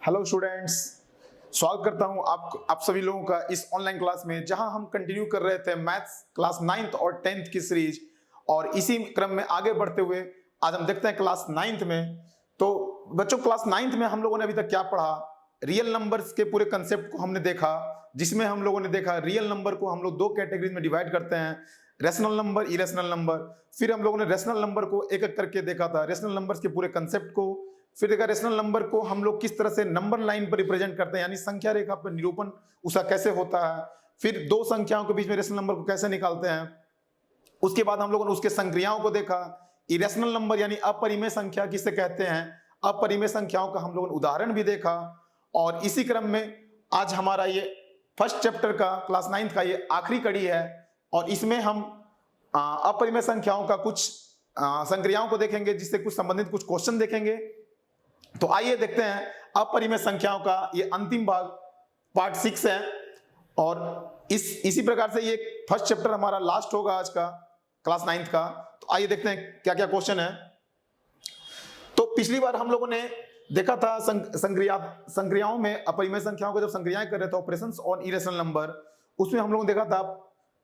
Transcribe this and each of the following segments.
Hello students, स्वागत करता हूं आप सभी लोगों का इस ऑनलाइन क्लास में, जहां हम कंटिन्यू कर रहे थे मैथ्स क्लास 9th और 10th की सीरीज। और इसी क्रम में आगे बढ़ते हुए आज हम देखते हैं क्लास 9th में। तो बच्चों, क्लास 9th में हम लोगों ने अभी तक क्या पढ़ा? रियल नंबर्स के पूरे कंसेप्ट को हमने देखा, जिसमें हम लोगों ने देखा रियल नंबर को हम लोग दो कैटेगरीज में डिवाइड करते हैं, रेशनल नंबर, इरेशनल नंबर। फिर हम लोगों ने रेशनल नंबर को एक एक करके देखा था, रेशनल नंबर्स के पूरे कंसेप्ट को। फिर देखा रेशनल नंबर को हम लोग किस तरह से नंबर लाइन पर रिप्रेजेंट करते हैं, यानी संख्या रेखा पर निरूपण उसका कैसे होता है। फिर दो संख्याओं के बीच में रेशनल नंबर को कैसे निकालते हैं। उसके बाद हम लोगों ने उसके संक्रियाओं को देखा। इरेशनल नंबर यानी अपरिमेय संख्या किसे कहते हैं, अपरिमेय संख्याओं का हम लोगों ने उदाहरण भी देखा। और इसी क्रम में आज हमारा ये फर्स्ट चैप्टर का क्लास 9th का ये आखिरी कड़ी है, और इसमें हम अपरिमेय संख्याओं का कुछ संक्रियाओं को देखेंगे, जिससे कुछ संबंधित कुछ क्वेश्चन देखेंगे। तो आइए देखते हैं अपरिमेय संख्याओं का ये अंतिम भाग, पार्ट 6 है। और इसी प्रकार से ये फर्स्ट चैप्टर हमारा लास्ट होगा आज का क्लास 9th का। तो आइए देखते हैं क्या क्या क्वेश्चन है। तो पिछली बार हम लोगों ने देखा था संक्रियाओं में, अपरिमेय संख्याओं को जब संक्रियाएं कर रहे थे ऑपरेशंस ऑन इरेशनल नंबर, उसमें हम लोगों ने देखा था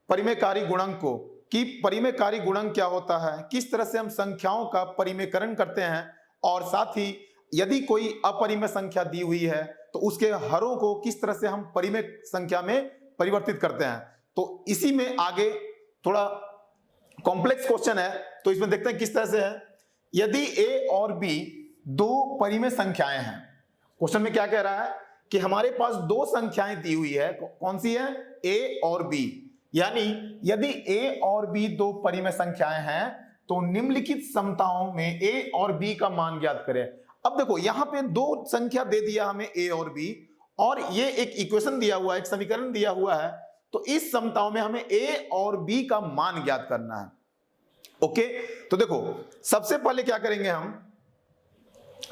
परिमेयकारी गुणक को, कि परिमेयकारी गुणक क्या होता है, किस तरह से हम संख्याओं का परिमेयकरण करते हैं, और साथ ही यदि कोई अपरिमेय संख्या दी हुई है तो उसके हरों को किस तरह से हम परिमेय संख्या में परिवर्तित करते हैं। तो इसी में आगे थोड़ा कॉम्प्लेक्स क्वेश्चन है, तो इसमें देखते हैं किस तरह से है। यदि a और b दो परिमेय संख्याएं हैं, क्वेश्चन में क्या कह रहा है कि हमारे पास दो संख्याएं दी हुई है, कौन सी है, a और b। यानी यदि a और b दो परिमेय संख्याएं हैं तो निम्नलिखित समताओं में a और b का मान ज्ञात करें। अब देखो, यहां पे दो संख्या दे दिया हमें a और b, और ये एक इक्वेशन दिया हुआ है, एक समीकरण दिया हुआ है। तो इस समताओं में हमें a और b का मान ज्ञात करना है। ओके, तो देखो सबसे पहले क्या करेंगे, हम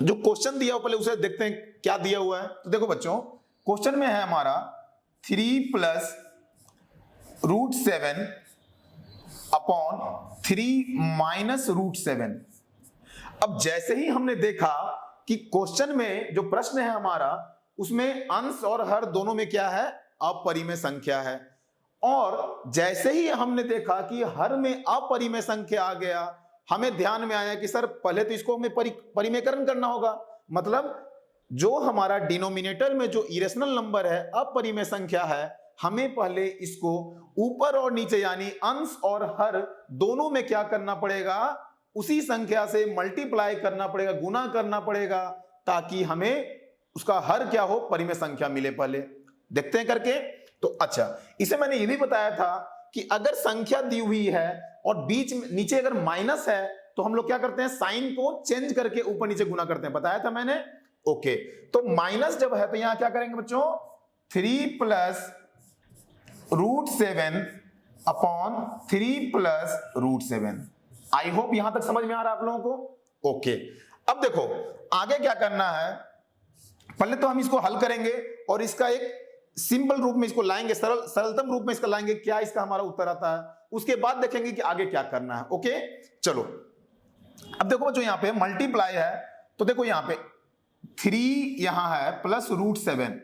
जो क्वेश्चन दिया हुआ पहले उसे देखते हैं क्या दिया हुआ है। तो देखो बच्चों, क्वेश्चन में है हमारा 3 plus root 7 upon 3 minus root 7। अब जैसे ही हमने देखा कि क्वेश्चन में जो प्रश्न है हमारा, उसमें अंश और हर दोनों में क्या है, अपरिमेय संख्या है। और जैसे ही हमने देखा कि हर में अपरिमेय संख्या आ गया, हमें ध्यान में आया कि सर पहले तो इसको हमें परिमेयकरण करना होगा। मतलब जो हमारा डिनोमिनेटर में जो इरेशनल नंबर है, अपरिमेय संख्या है, हमें पहले इसको ऊपर और नीचे यानी अंश और हर दोनों में क्या करना पड़ेगा, उसी संख्या से मल्टीप्लाई करना पड़ेगा, गुना करना पड़ेगा, ताकि हमें उसका हर क्या हो, परिमेय संख्या मिले। पहले देखते हैं करके। तो अच्छा, इसे मैंने ये भी बताया था कि अगर संख्या दी हुई है और बीच में नीचे अगर माइनस है, तो हम लोग क्या करते हैं, साइन को चेंज करके ऊपर नीचे गुना करते हैं, बताया था मैंने। ओके, तो माइनस जब है तो यहां क्या करेंगे बच्चों, 3 plus root 7 upon 3 plus root 7। I hope यहां तक समझ में आ रहा है आप लोगों को। ओके, अब देखो आगे क्या करना है। पहले तो हम इसको हल करेंगे और इसका एक सिंपल रूप में इसको लाएंगे, सरलतम रूप में इसका लाएंगे, क्या इसका हमारा उत्तर आता है। उसके बाद देखेंगे कि आगे क्या करना है। ओके, चलो अब देखो बच्चों, यहां पे मल्टीप्लाई है, तो देखो यहां पे 3 यहां है प्लस रूट 7।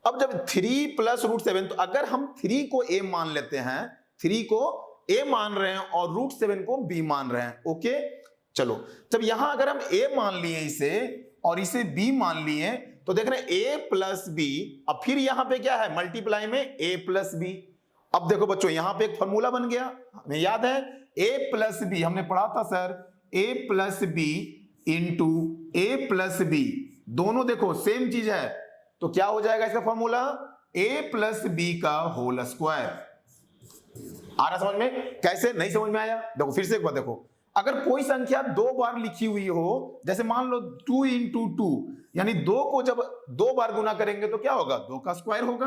अब जब 3 प्लस रूट 7, तो अगर हम 3 को a मान लेते हैं, 3 को a मान रहे हैं और रूट 7 को b मान रहे हैं। ओके, चलो जब यहां अगर हम a मान लिए इसे और इसे b मान लिए, तो देख रहे हैं a प्लस b। अब फिर यहां पे क्या है, मल्टीप्लाई में a प्लस b। अब देखो बच्चों, यहां पे एक फॉर्मूला बन गया, हमें याद है a प्लस b, हमने पढ़ा था sir, a plus b into a plus b, दोनों देखो सेम चीज है। तो क्या हो जाएगा इसका फॉर्मूला, a प्लस b का होल स्क्वायर। आ रहा समझ में? कैसे, नहीं समझ में आया? देखो फिर से एक बार देखो, अगर कोई संख्या दो बार लिखी हुई हो, जैसे मान लो 2 इंटू 2, यानी 2 को जब 2 बार गुना करेंगे तो क्या होगा, 2 का स्क्वायर होगा।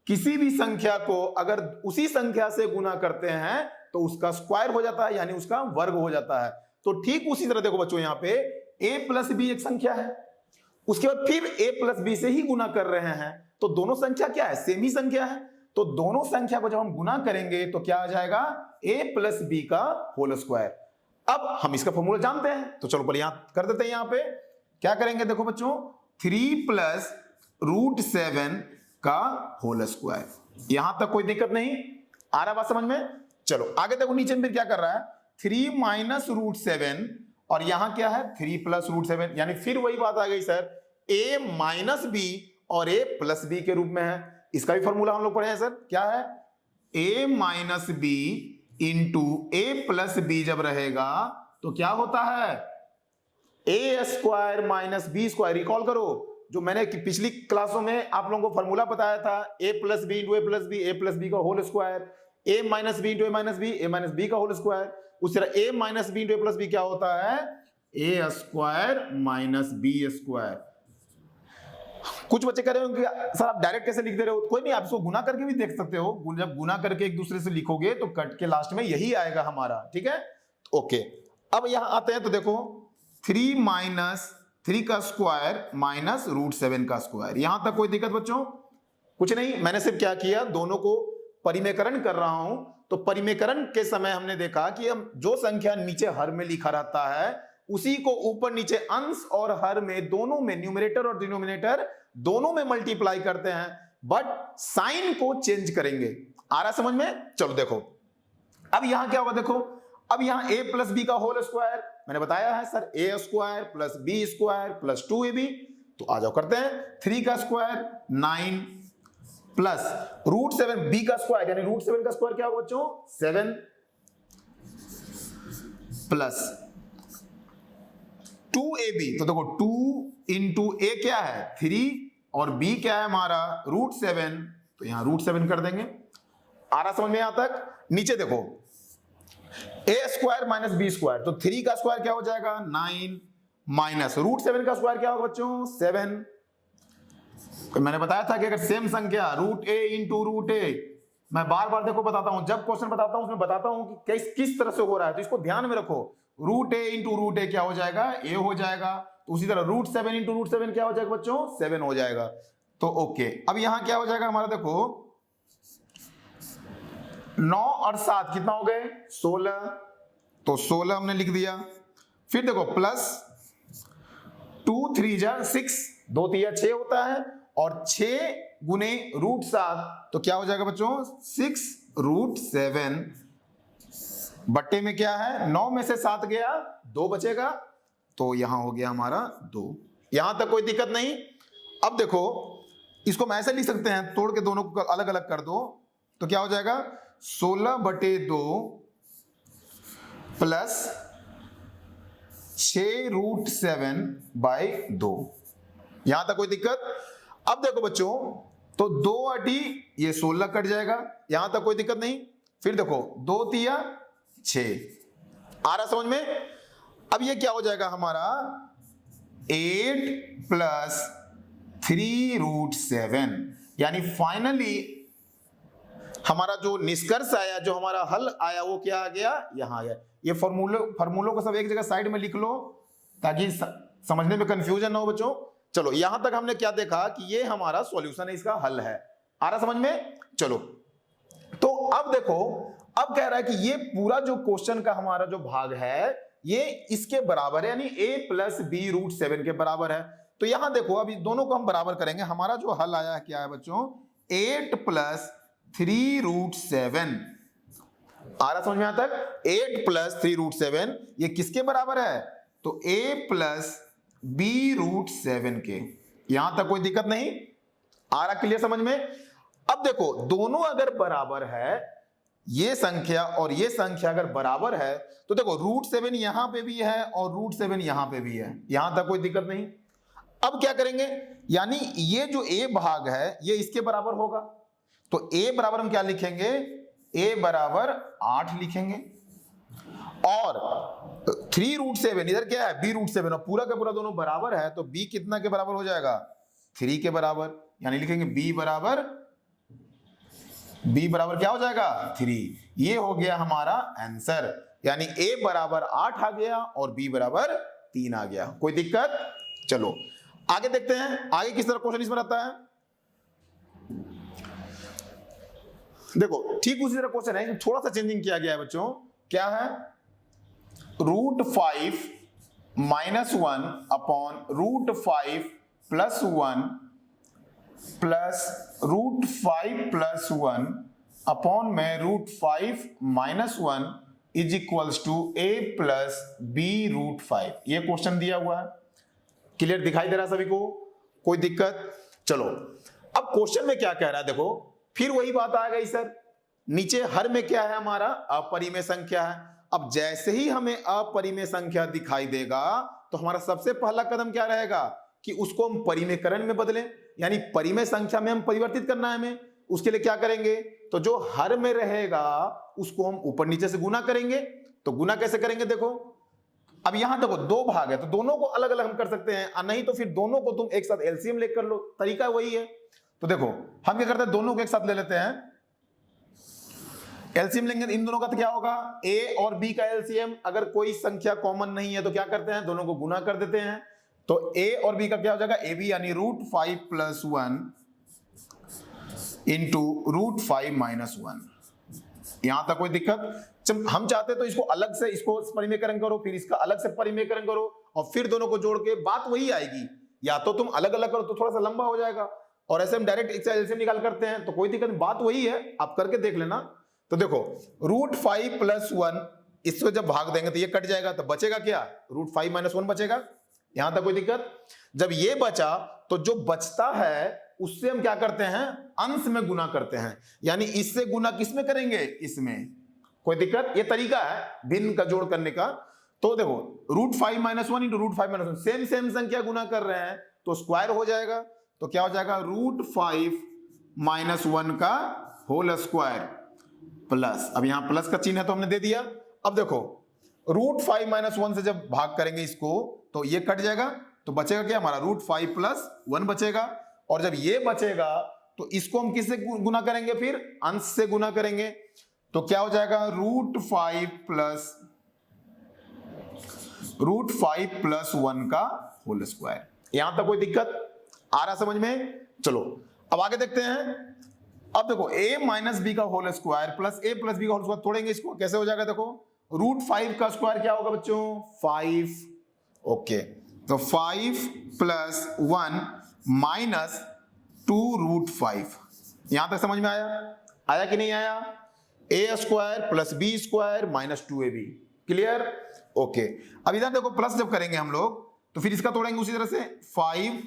किसी भी संख्या को अगर उसी संख्या से गुना करते हैं तो उसका स्क्वायर हो जाता है, यानी उसका वर्ग हो जाता है। तो ठीक उसी तरह देखो बच्चों, यहां पे a प्लस b एक संख्या है, उसके बाद फिर a प्लस b से ही गुना कर रहे हैं, तो दोनों संख्या क्या है, सेम ही संख्या है। तो दोनों संख्या को जब हम गुना करेंगे तो क्या आ जाएगा, a प्लस b का होल स्क्वायर। अब हम इसका फॉर्मूला जानते हैं, तो चलो पहले यहां कर देते हैं। यहां पे क्या करेंगे, देखो बच्चों, 3+√7 का होल स्क्वायर। यहां तक कोई दिक्कत नहीं आ रहा, बात समझ में? चलो आगे देखो, नीचे में क्या कर रहा है, 3 - √7 और यहां क्या है 3+√7, यानी फिर वही बात आ गई सर, a माइनस बी और a प्लस बी के रूप में है। इसका भी फॉर्मूला हम लोग पढ़े हैं सर, क्या है, a minus B into a plus B जब रहेगा तो क्या होता है, a square minus B square. Recall करो जो मैंने पिछली क्लासों में आप लोगों को फॉर्मूला बताया था, a plus B into a plus B का whole square, a minus B into a minus B का होल स्क्वायर। उस तरह a minus B into a plus B क्या होता है, a square minus B square. कुछ बच्चे कह रहे होंगे सर आप डायरेक्ट कैसे लिख दे रहे हो, कोई नहीं, आप इसको गुना करके भी देख सकते हो। जब गुना करके एक दूसरे से लिखोगे तो कट के लास्ट में यही आएगा हमारा, ठीक है, ओके। अब यहां आते हैं तो देखो 3 - 3 का स्क्वायर माइनस √7 का स्क्वायर। यहां तक कोई दिक्कत बच्चों? कुछ नहीं, मैंने सिर्फ क्या किया, दोनों को परिमेकरण कर रहा हूं। तो परिमेकरण के समय हमने देखा कि हम जो संख्या नीचे हर में लिखा रहता है उसी को ऊपर नीचे अंश और हर में दोनों में, न्यूमरेटर और डिनोमिनेटर दोनों में मल्टीप्लाई करते हैं, बट साइन को चेंज करेंगे। आ रहा समझ में? चलो देखो अब यहां क्या होगा, देखो अब यहां a प्लस बी का होल स्क्वायर मैंने बताया है sir, a square plus B square plus 2ab। तो आ जाओ करते हैं, 3 का स्क्वायर 9 प्लस √7 b का स्क्वायर, यानी √7 का स्क्वायर क्या होगा बच्चों 7 प्लस 2ab। तो देखो 2 इंटू a क्या है 3 और b क्या है हमारा √7, तो यहां √7 कर देंगे। आ रहा समझ में यहां तक? नीचे देखो a square minus B square, तो 3 का स्क्वायर क्या हो जाएगा 9 माइनस √7 का स्क्वायर क्या होगा बच्चों 7। तो मैंने बताया था कि अगर सेम संख्या √a इंटू √a, मैं बार बार देखो बताता हूं, जब क्वेश्चन बताता हूं उसमें बताता हूं कि किस तरह से हो रहा है, तो इसको ध्यान में रखो। √a इंटू √a क्या हो जाएगा a हो जाएगा, तो उसी तरह √7 इंटू √7 क्या हो जाएगा बच्चों 7 हो जाएगा। तो ओके, अब यहां क्या हो जाएगा हमारा, देखो 9 और 7 कितना हो गए 16, तो 16 हमने लिख दिया। फिर देखो प्लस 2 3 जा 6, 2 3 6 होता है, और 6 गुने √7 तो क्या हो जाएगा बच्चों 6√7 बट्टे में क्या है 9 में से 7 गया 2 बचेगा, तो यहां हो गया हमारा 2। यहां तक कोई दिक्कत नहीं। अब देखो इसको हम ऐसे लिख सकते हैं, तोड़ के दोनों को अलग अलग कर दो, तो क्या हो जाएगा 16/2 प्लस 6√7/2। यहां तक कोई दिक्कत? अब देखो बच्चों, तो 2 अटी ये 16 कट जाएगा, यहां तक कोई दिक्कत नहीं। फिर देखो 2 तिया 6, आ रहा समझ में? अब ये क्या हो जाएगा हमारा 8 प्लस 3√7, यानी फाइनली हमारा जो निष्कर्ष आया, जो हमारा हल आया वो क्या आ गया, यहां आ गया। ये फॉर्मूलों को सब एक जगह साइड में लिख लो ताकि समझने में कंफ्यूजन ना हो बच्चों। चलो यहां तक हमने क्या देखा कि ये हमारा सॉल्यूशन है, इसका हल है। आ रहा समझ में? चलो तो अब देखो, अब कह रहा है कि ये पूरा जो क्वेश्चन का हमारा जो भाग है ये इसके बराबर है, यानी a प्लस बी √7 के बराबर है। तो यहां देखो अभी दोनों को हम बराबर करेंगे, हमारा जो हल आया है क्या है बच्चों 8 प्लस 3√7। आ रहा समझ में यहां तक? 8 प्लस 3√7 ये किसके बराबर है, तो a प्लस बी √7 के। यहां तक कोई दिक्कत नहीं आ रहा, क्लियर समझ में? अब देखो दोनों अगर बराबर है, ये संख्या और ये संख्या अगर बराबर है, तो देखो √7 यहां पे भी है और √7 यहां पे भी है, यहां तक कोई दिक्कत नहीं। अब क्या करेंगे, यानी ये जो a भाग है ये इसके बराबर होगा, तो a बराबर हम क्या लिखेंगे, a बराबर 8 लिखेंगे, और 3√7 इधर क्या है b √7, और पूरा का पूरा दोनों बराबर है, तो b कितना के बराबर हो जाएगा 3 के बराबर, यानी लिखेंगे b बराबर क्या हो जाएगा 3। ये हो गया हमारा आंसर, यानी a बराबर 8 आ गया और b बराबर 3 आ गया। कोई दिक्कत? चलो आगे देखते हैं, आगे किस तरह क्वेश्चन इसमें रहता है। देखो ठीक उसी तरह क्वेश्चन है, थोड़ा सा चेंजिंग किया गया है बच्चों। क्या है, √5 - 1 upon √5 plus 1 plus root 5 plus 1 upon में root 5 minus 1 is equals to a plus B root 5। ये क्वेश्चन दिया हुआ है, क्लियर दिखाई दे रहा है सभी को, कोई दिक्कत? चलो अब क्वेश्चन में क्या कह रहा है देखो, फिर वही बात आ गई सर, नीचे हर में क्या है हमारा अपरिमेय संख्या है। अब जैसे ही हमें अपरिमेय संख्या दिखाई देगा तो हमारा सबसे पहला कदम क्या रहेगा कि उसको हम परिमेयकरण में बदलें, यानी परिमेय संख्या में हम परिवर्तित करना है हमें। उसके लिए क्या करेंगे, तो जो हर में रहेगा उसको हम ऊपर नीचे से गुना करेंगे। तो गुना कैसे करेंगे देखो, अब यहां देखो दो भाग है तो दोनों को अलग अलग हम कर सकते हैं, और नहीं तो फिर दोनों को तुम एक साथ एलसीएम लेकर लो, तरीका वही है। तो देखो हम क्या करते हैं, दोनों को एक साथ ले लेते हैं, एलसीएम लेंगे इन दोनों का तो क्या होगा, ए और बी का एलसीएम। अगर कोई संख्या कॉमन नहीं है तो क्या करते हैं, दोनों को गुना कर देते हैं। तो ए और बी का क्या हो जाएगा, ए बी यानी root 5 plus 1 into root 5 minus 1। यहां तक कोई दिक्कत? जब हम चाहते तो इसको अलग से इसको परिमेयकरण करो, फिर इसका अलग से परिमेयकरण करो, और फिर दोनों को जोड़ के बात वही आएगी। या तो तुम अलग अलग करो तो थोड़ा सा लंबा हो जाएगा, और ऐसे हम डायरेक्ट एलसीएम निकाल करते हैं तो कोई दिक्कत नहीं, बात वही है, आप करके देख लेना। तो देखो रूट 5 प्लस 1 इसको जब भाग देंगे तो ये कट जाएगा, तो बचेगा क्या, रूट 5 माइनस 1 बचेगा। यहां तक कोई दिक्कत? जब ये बचा तो जो बचता है उससे हम क्या करते हैं, अंश में गुना करते हैं, यानी इससे गुना किसमें करेंगे, इसमें। कोई दिक्कत? ये तरीका है भिन्न का जोड़ करने का। तो देखो root 5 minus 1 into root 5 minus 1, same same संख्या गुना कर रहे हैं तो स्क्वायर हो जाएगा। तो क्या हो जाएगा, रूट 5 माइनस 1 का होल स्क्वायर प्लस, अब यहां प्लस का चिन्ह है तो हमने दे दिया। अब देखो रूट 5 माइनस 1 से जब भाग करेंगे इसको तो ये कट जाएगा, तो बचेगा क्या हमारा, रूट 5 प्लस 1 बचेगा। और जब ये बचेगा तो इसको हम किससे गुना करेंगे, फिर अंश से गुना करेंगे। तो क्या हो जाएगा, रूट 5 प्लस 1 का होल स्क्वायर। यहां तक कोई दिक्कत आ रहा समझ में? चलो अब आगे देखते हैं। अब देखो a माइनस बी का whole square plus a plus B का होल स्क्वायर, तोड़ेंगे इसको, कैसे हो जाएगा देखो, रूट 5 का स्क्वायर क्या होगा बच्चों, 5। ओके, तो 5 प्लस 1 माइनस 2 रूट 5। यहां तक समझ में आया? आया कि नहीं आया? a square plus B square minus 2ab, clear? Okay, अब इधर देखो प्लस जब करेंगे हम लोग तो फिर इसका तोड़ेंगे उसी तरह से, 5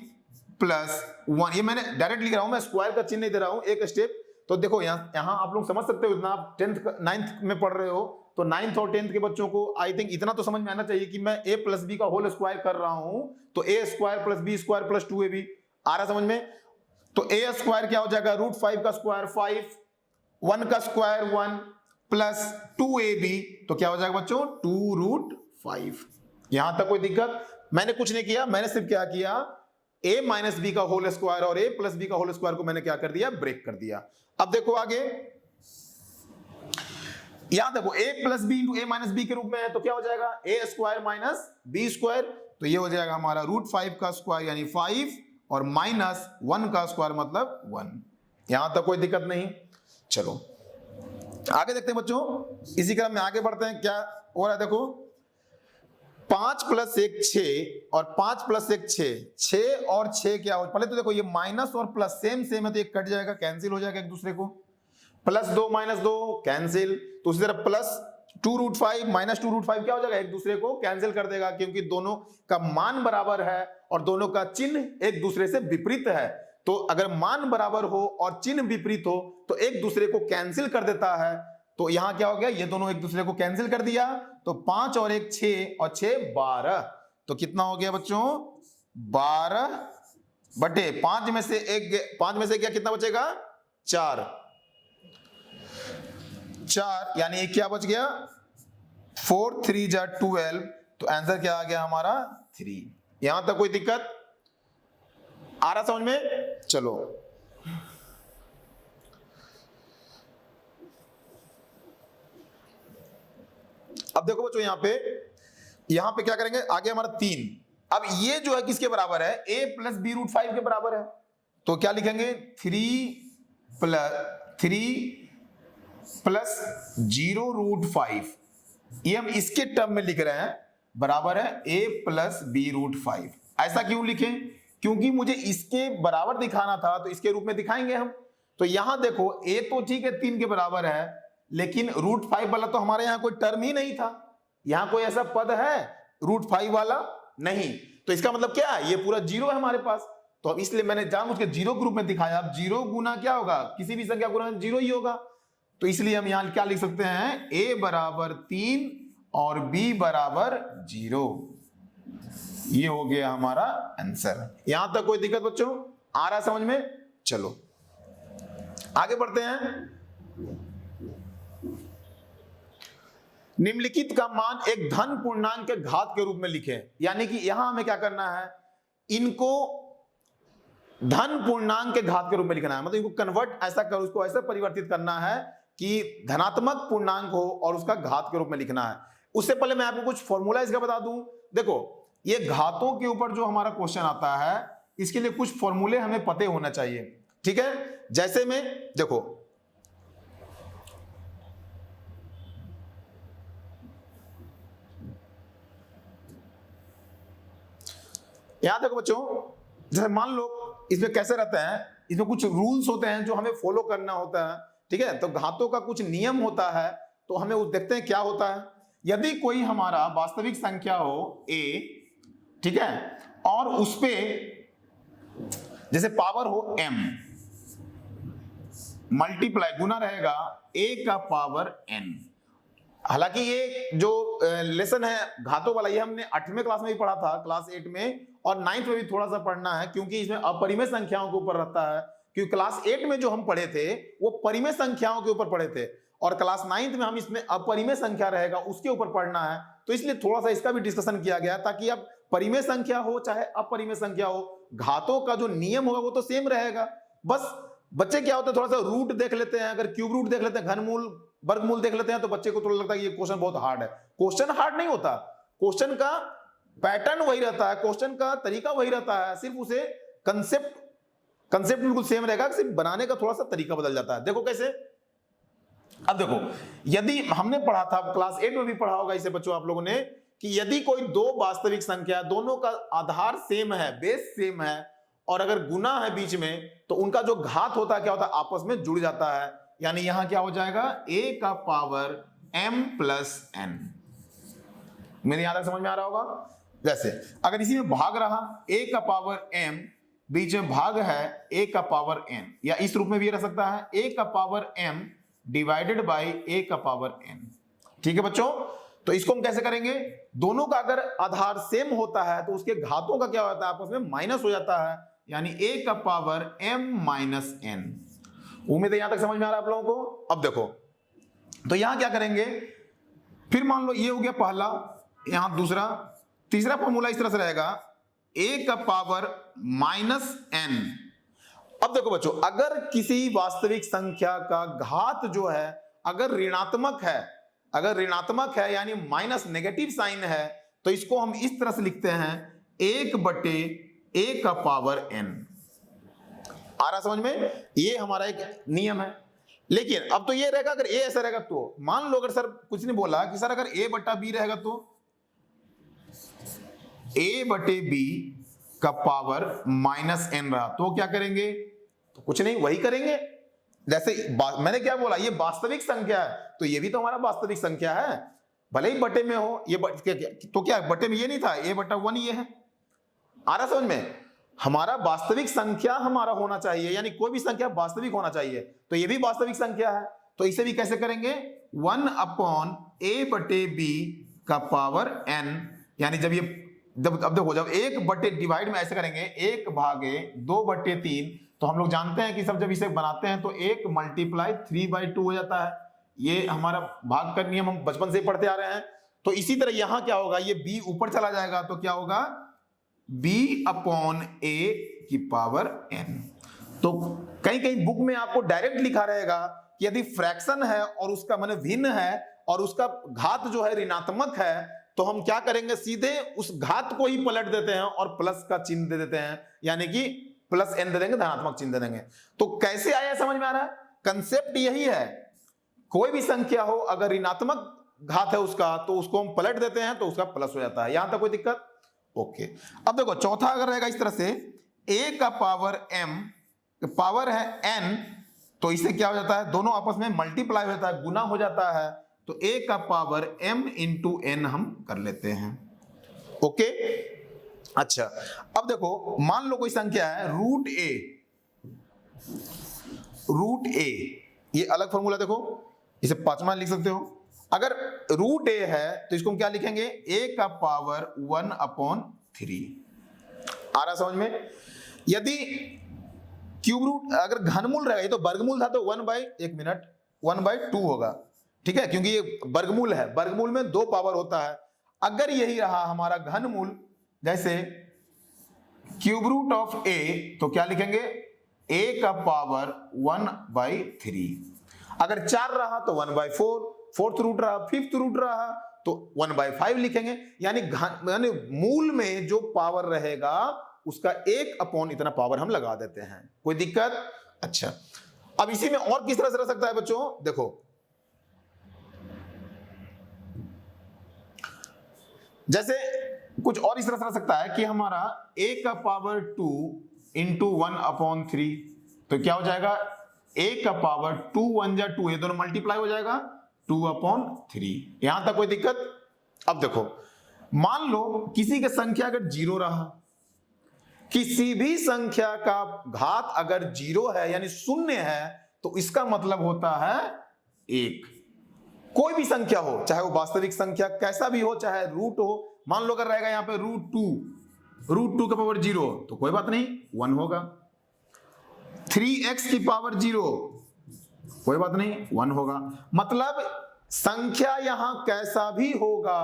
प्लस 1, ये मैंने डायरेक्ट लिख रहा हूं, मैं स्क्वायर का चिन्ह नहीं दे रहा हूं, एक स्टेप। तो देखो यहां आप लोग समझ सकते हो, इतना आप 9th में पढ़ रहे हो तो 9th और 10th के बच्चों को आई थिंक इतना तो समझ में आना चाहिए कि मैं a प्लस बी का होल स्क्वायर कर रहा हूं, तो a square plus B square plus 2ab आ रहा समझ में। तो a स्क्वायर क्या हो जाएगा, रूट 5 का स्क्वायर 5, 1 का स्क्वायर 1 प्लस 2ab, तो क्या हो जाएगा बच्चों, 2 रूट 5। यहां तक कोई दिक्कत? मैंने कुछ नहीं किया, मैंने सिर्फ क्या किया, a माइनस बी का होल स्क्वायर और a प्लस बी का होल स्क्वायर को मैंने क्या कर दिया, ब्रेक कर दिया। अब देखो आगे, यहां देखो a plus B into a minus B के रूप में है, तो क्या हो जाएगा, a square minus B square, तो ये हो जाएगा हमारा रूट 5 का स्क्वायर यानी 5 और माइनस 1 का स्क्वायर मतलब 1। यहां तक कोई दिक्कत नहीं। चलो आगे देखते हैं बच्चों, इसी क्रम में आगे बढ़ते हैं। क्या हो रहा है देखो, 5 प्लस 1 6 और 5 प्लस 1 6 और 6 क्या हो, पहले तो देखो ये माइनस और प्लस सेम सेम है तो ये कट जाएगा, कैंसिल हो जाएगा एक दूसरे को, प्लस 2 माइनस 2 कैंसिल। तो उसी तरह प्लस 2 रूट 5 माइनस 2 रूट 5 क्या हो जाएगा, एक दूसरे को कैंसिल कर देगा, क्योंकि दोनों का मान बराबर है और दोनों का चिन्ह एक दूसरे से विपरीत है। तो अगर मान बराबर हो और चिन्ह विपरीत हो तो एक दूसरे को कैंसिल कर देता है। तो यहां क्या हो गया, ये दोनों एक दूसरे को कैंसिल कर दिया, तो 5 और 1 6 और 6 12, तो कितना हो गया बच्चों, 12 बटे 5 में से एक, 5 में से क्या कितना बचेगा, 4 यानी एक क्या बच गया, 4 3 जा 12, तो आंसर क्या आ गया हमारा 3। यहां तक कोई दिक्कत आ रहा समझ में? चलो अब देखो बच्चों, यहां पे क्या करेंगे, आगे हमारा 3। अब ये जो है किसके बराबर है, a प्लस बी रूट 5 के बराबर है, तो क्या लिखेंगे, 3 प्लस 0 रूट 5, ये हम इसके टर्म में लिख रहे हैं, बराबर है a प्लस बी रूट 5। ऐसा क्यों लिखें, क्योंकि मुझे इसके बराबर दिखाना था तो इसके रूप में दिखाएंगे हम। तो यहां देखो a तो ठीक है 3 के बराबर है, लेकिन √5 वाला तो हमारे यहां कोई टर्म ही नहीं था, यहां कोई ऐसा पद है √5 वाला नहीं, तो इसका मतलब क्या है, ये पूरा जीरो है हमारे पास। तो अब इसलिए मैंने जानबूझ के जीरो के रूप में दिखाया। अब जीरो गुना क्या होगा, किसी भी संख्या गुना जीरो ही होगा, तो इसलिए हम यहां क्या लिख सकते हैं, a बराबर 3 और b बराबर 0। ये हो गया हमारा आंसर। यहां तक कोई दिक्कत बच्चों आ रहा है समझ में? चलो आगे बढ़ते हैं। निम्नलिखित का मान एक धन पूर्णांक के घात के रूप में लिखें। यानी कि यहां हमें क्या करना है, इनको धन पूर्णांक के घात के रूप में लिखना है, मतलब इनको कन्वर्ट ऐसा कर, उसको ऐसा परिवर्तित करना है कि धनात्मक पूर्णांक हो और उसका घात के रूप में लिखना है। उससे पहले मैं आपको कुछ फॉर्मूला इसका बता दूं। देखो ये घातों के ऊपर जो हमारा क्वेश्चन आता है, इसके लिए कुछ फॉर्मूले हमें पते होना चाहिए, ठीक है। जैसे में देखो यहां देखो बच्चों, जैसे मान लो इसमें कैसे रहता है, इसमें कुछ रूल्स होते हैं जो हमें फॉलो करना होता है, ठीक है। तो घातों का कुछ नियम होता है, तो हमें वो देखते हैं क्या होता है। यदि कोई हमारा वास्तविक संख्या हो a, ठीक है, और उस पे जैसे पावर हो m, मल्टीप्लाई गुना रहेगा a का पावर n। हालांकि ये जो लेसन है घातों वाला, ये हमने 8वें क्लास में भी पढ़ा था, क्लास 8 में, और 9th में भी थोड़ा सा पढ़ना है, क्योंकि इसमें अपरिमेय संख्याओं के ऊपर रहता है। क्योंकि क्लास 8 में जो हम पढ़े थे वो परिमेय संख्याओं के ऊपर पढ़े थे, और क्लास 9th में हम इसमें अपरिमेय संख्या रहेगा उसके ऊपर पढ़ना है। तो इसलिए थोड़ा सा इसका भी डिस्कशन किया गया, ताकि अब परिमेय संख्या हो चाहे अपरिमेय संख्या हो, घातों का जो नियम होगा वो तो सेम रहेगा। बस बच्चे क्या होते हैं, थोड़ा सा रूट देख लेते हैं, अगर क्यूब रूट देख लेते हैं, घनमूल वर्गमूल देख लेते हैं, तो बच्चे को थोड़ा लगता है कि ये क्वेश्चन बहुत हार्ड है। क्वेश्चन हार्ड नहीं होता, क्वेश्चन का पैटर्न वही रहता है, क्वेश्चन का तरीका वही रहता है, सिर्फ उसे कंसेप्ट बिल्कुल सेम रहेगा, सिर्फ बनाने का थोड़ा सा तरीका बदल जाता है। देखो कैसे, अब देखो यदि हमने पढ़ा था क्लास 8 में भी पढ़ा होगा इसे बच्चों आप लोगों ने, कि यदि कोई दो वास्तविक संख्या, दोनों का आधार सेम है, बेस सेम है, और अगर गुना है बीच में, तो उनका जो घात होता है क्या होता है, आपस में जुड़ जाता है। यानी यहां क्या हो जाएगा, a का पावर m प्लस n। मेरे यहां तक समझ में आ रहा होगा। जैसे अगर इसी में भाग रहा, a का पावर m, बीच में भाग है a का पावर n, या इस रूप में भी रह सकता है a का power m divided by a का पावर n। ठीक है बच्चों, तो इसको हम कैसे करेंगे, दोनों का अगर आधार सेम होता है तो उसके घातों का क्या होता है, आपस में माइनस हो जाता है, यानी a का पावर m माइनस n। उम्मीद है यहां तक समझ में आ रहा है आप लोगों को। अब देखो तो यहां क्या करेंगे, फिर मान लो ये हो गया पहला, यहां दूसरा, तीसरा फॉर्मूला इस तरह से रहेगा a का पावर माइनस n। अब देखो बच्चों, अगर किसी वास्तविक संख्या का घात जो है अगर ऋणात्मक है यानी माइनस नेगेटिव साइन है, तो इसको हम इस तरह से लिखते हैं 1/a का पावर n। आ रहा समझ में, ये हमारा एक नियम है। लेकिन अब तो ये रहेगा, अगर a ऐसा रहेगा तो मान लो, अगर सर कुछ नहीं बोला कि सर अगर a/b रहेगा तो a/b का पावर माइनस n रहा, तो क्या करेंगे, तो कुछ नहीं, वही करेंगे। जैसे मैंने क्या बोला, ये वास्तविक संख्या है, तो ये भी तो हमारा वास्तविक संख्या है, भले ही बटे में हो, ये तो क्या बटे में ये नहीं था, a/1 ये है। आ रहा समझ में, हमारा वास्तविक संख्या हमारा होना चाहिए, यानी कोई भी संख्या वास्तविक होना चाहिए, तो ये भी वास्तविक संख्या है। तो इसे भी कैसे करेंगे, 1/a/b का पावर n, यानी अब देखो, जब 1 डिवाइड में ऐसे करेंगे 1/2/3, तो हम लोग जानते हैं कि सब जब इसे बनाते हैं तो 1 × 3/2 हो जाता है। ये हमारा भाग का नियम हम बचपन से ही पढ़ते आ रहे हैं। तो इसी तरह यहां क्या होगा, ये b ऊपर चला जाएगा, तो क्या होगा, b/a की पावर n। तो कहीं बुक में आपको डायरेक्ट लिखा रहेगा कि यदि फ्रैक्शन है और उसका माने भिन्न है और उसका घात जो है ऋणात्मक है, तो हम क्या करेंगे, सीधे उस घात को ही पलट देते हैं और प्लस का चिन्ह दे देते हैं, यानी कि प्लस n दे देंगे, धनात्मक चिन्ह दे देंगे। तो कैसे आया समझ में आ रहा है, कंसेप्ट यही है, कोई भी संख्या हो अगर ऋणात्मक घात है उसका, तो उसको हम पलट देते हैं तो उसका प्लस हो जाता है। यहां तक कोई दिक्कत, ओके। अब देखो चौथा अगर रहेगा इस तरह से a का पावर m, पावर है n, तो इससे क्या हो जाता है, दोनों आपस में मल्टीप्लाई हो जाता है, गुना हो जाता है, तो a का पावर m इंटू n हम कर लेते हैं। ओके, अच्छा अब देखो मान लो कोई संख्या है रूट ए, ये अलग फॉर्मूला देखो, इसे 5वां लिख सकते हो। अगर रूट ए है तो इसको हम क्या लिखेंगे, a का पावर 1/3। आ रहा समझ में? यदि क्यूब रूट अगर घनमूल रहेगा, ये तो वर्गमूल था तो 1/2 होगा, ठीक है, क्योंकि ये वर्गमूल है, वर्गमूल में 2 पावर होता है। अगर यही रहा हमारा घनमूल, जैसे क्यूब रूट ऑफ a, तो क्या लिखेंगे, a का पावर 1/3। अगर 4 रहा तो 1/4, 4th रूट रहा, 5th रूट रहा तो 1/5 लिखेंगे। यानी मूल में जो पावर रहेगा उसका 1 इतना पावर हम लगा देते हैं। कोई दिक्कत? अच्छा, अब इसी में और किस तरह से रह सकता है बच्चों, देखो जैसे कुछ और इस तरह से रह सकता है कि हमारा a का पावर 2 इंटू 1/3, तो क्या हो जाएगा, a का पावर 2 1 जा 2, ये दोनों मल्टीप्लाई हो जाएगा 2/3। यहां तक कोई दिक्कत? अब देखो मान लो किसी की संख्या अगर 0 रहा, किसी भी संख्या का घात अगर 0 है यानी शून्य है, तो इसका मतलब होता है 1। कोई भी संख्या हो, चाहे वो वास्तविक संख्या कैसा भी हो, चाहे रूट हो, मान लो अगर रहेगा यहां पे रूट टू का पावर 0, तो कोई बात नहीं 1 होगा। 3x की पावर 0, कोई बात नहीं 1 होगा। मतलब संख्या यहां कैसा भी होगा,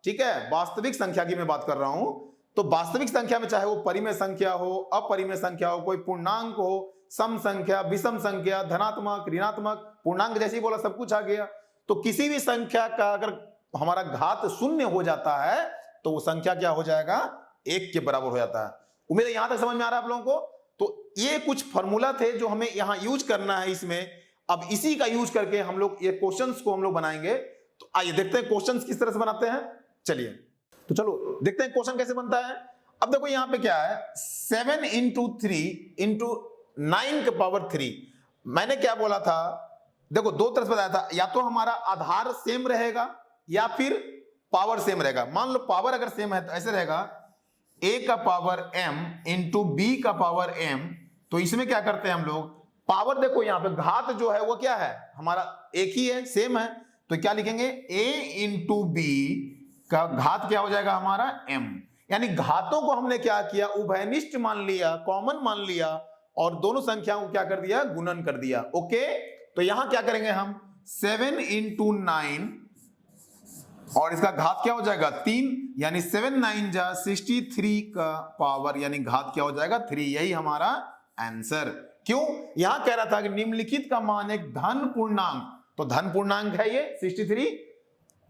ठीक है, वास्तविक संख्या की मैं बात कर रहा हूं, तो वास्तविक संख्या में चाहे वो परिमेय संख्या हो, अपरिमेय संख्या हो, कोई पूर्णांक हो, सम संख्या, विषम संख्या, धनात्मक, ऋणात्मक, पूर्णांक जैसे ही बोला सब कुछ आ गया। तो किसी भी संख्या का अगर हमारा घात शून्य हो जाता है तो वो संख्या क्या हो जाएगा, 1 के बराबर हो जाता है। उम्मीद है यहां तक समझ में आ रहा है आप लोगों को। तो ये कुछ फॉर्मूला थे जो हमें यहां यूज करना है इसमें। अब इसी का यूज करके हम लोग ये क्वेश्चंस को हम लोग बनाएंगे। तो आइए देखते हैं क्वेश्चंस किस तरह से बनाते हैं। चलिए तो चलो देखते हैं क्वेश्चन कैसे बनता है। अब देखो यहां पे क्या है, 7 इंटू 3 इंटू 9 के पावर 3। मैंने क्या बोला था, देखो 2 तरह से बताया था, या तो हमारा आधार सेम रहेगा या फिर पावर सेम रहेगा। मान लो पावर अगर सेम है तो ऐसे रहेगा, a का पावर m इंटू b का पावर m। तो इसमें क्या करते हैं हम लोग, पावर देखो यहां पे घात जो है वो क्या है, हमारा एक ही है, सेम है, तो क्या लिखेंगे, a इंटू b का घात क्या हो जाएगा हमारा m। यानी घातों को हमने क्या किया, उभयनिष्ठ मान लिया, कॉमन मान लिया, और दोनों संख्याओं को क्या कर दिया, गुणन कर दिया। ओके, तो यहां क्या करेंगे हम, 7 इंटू 9 और इसका घात क्या हो जाएगा 3, यानी 7 9 जा 63 का पावर, यानी घात क्या हो जाएगा 3। यही हमारा आंसर। क्यों, यहां कह रहा था कि निम्नलिखित का मान एक धन पूर्णांक, तो धन पूर्णांक है ये 63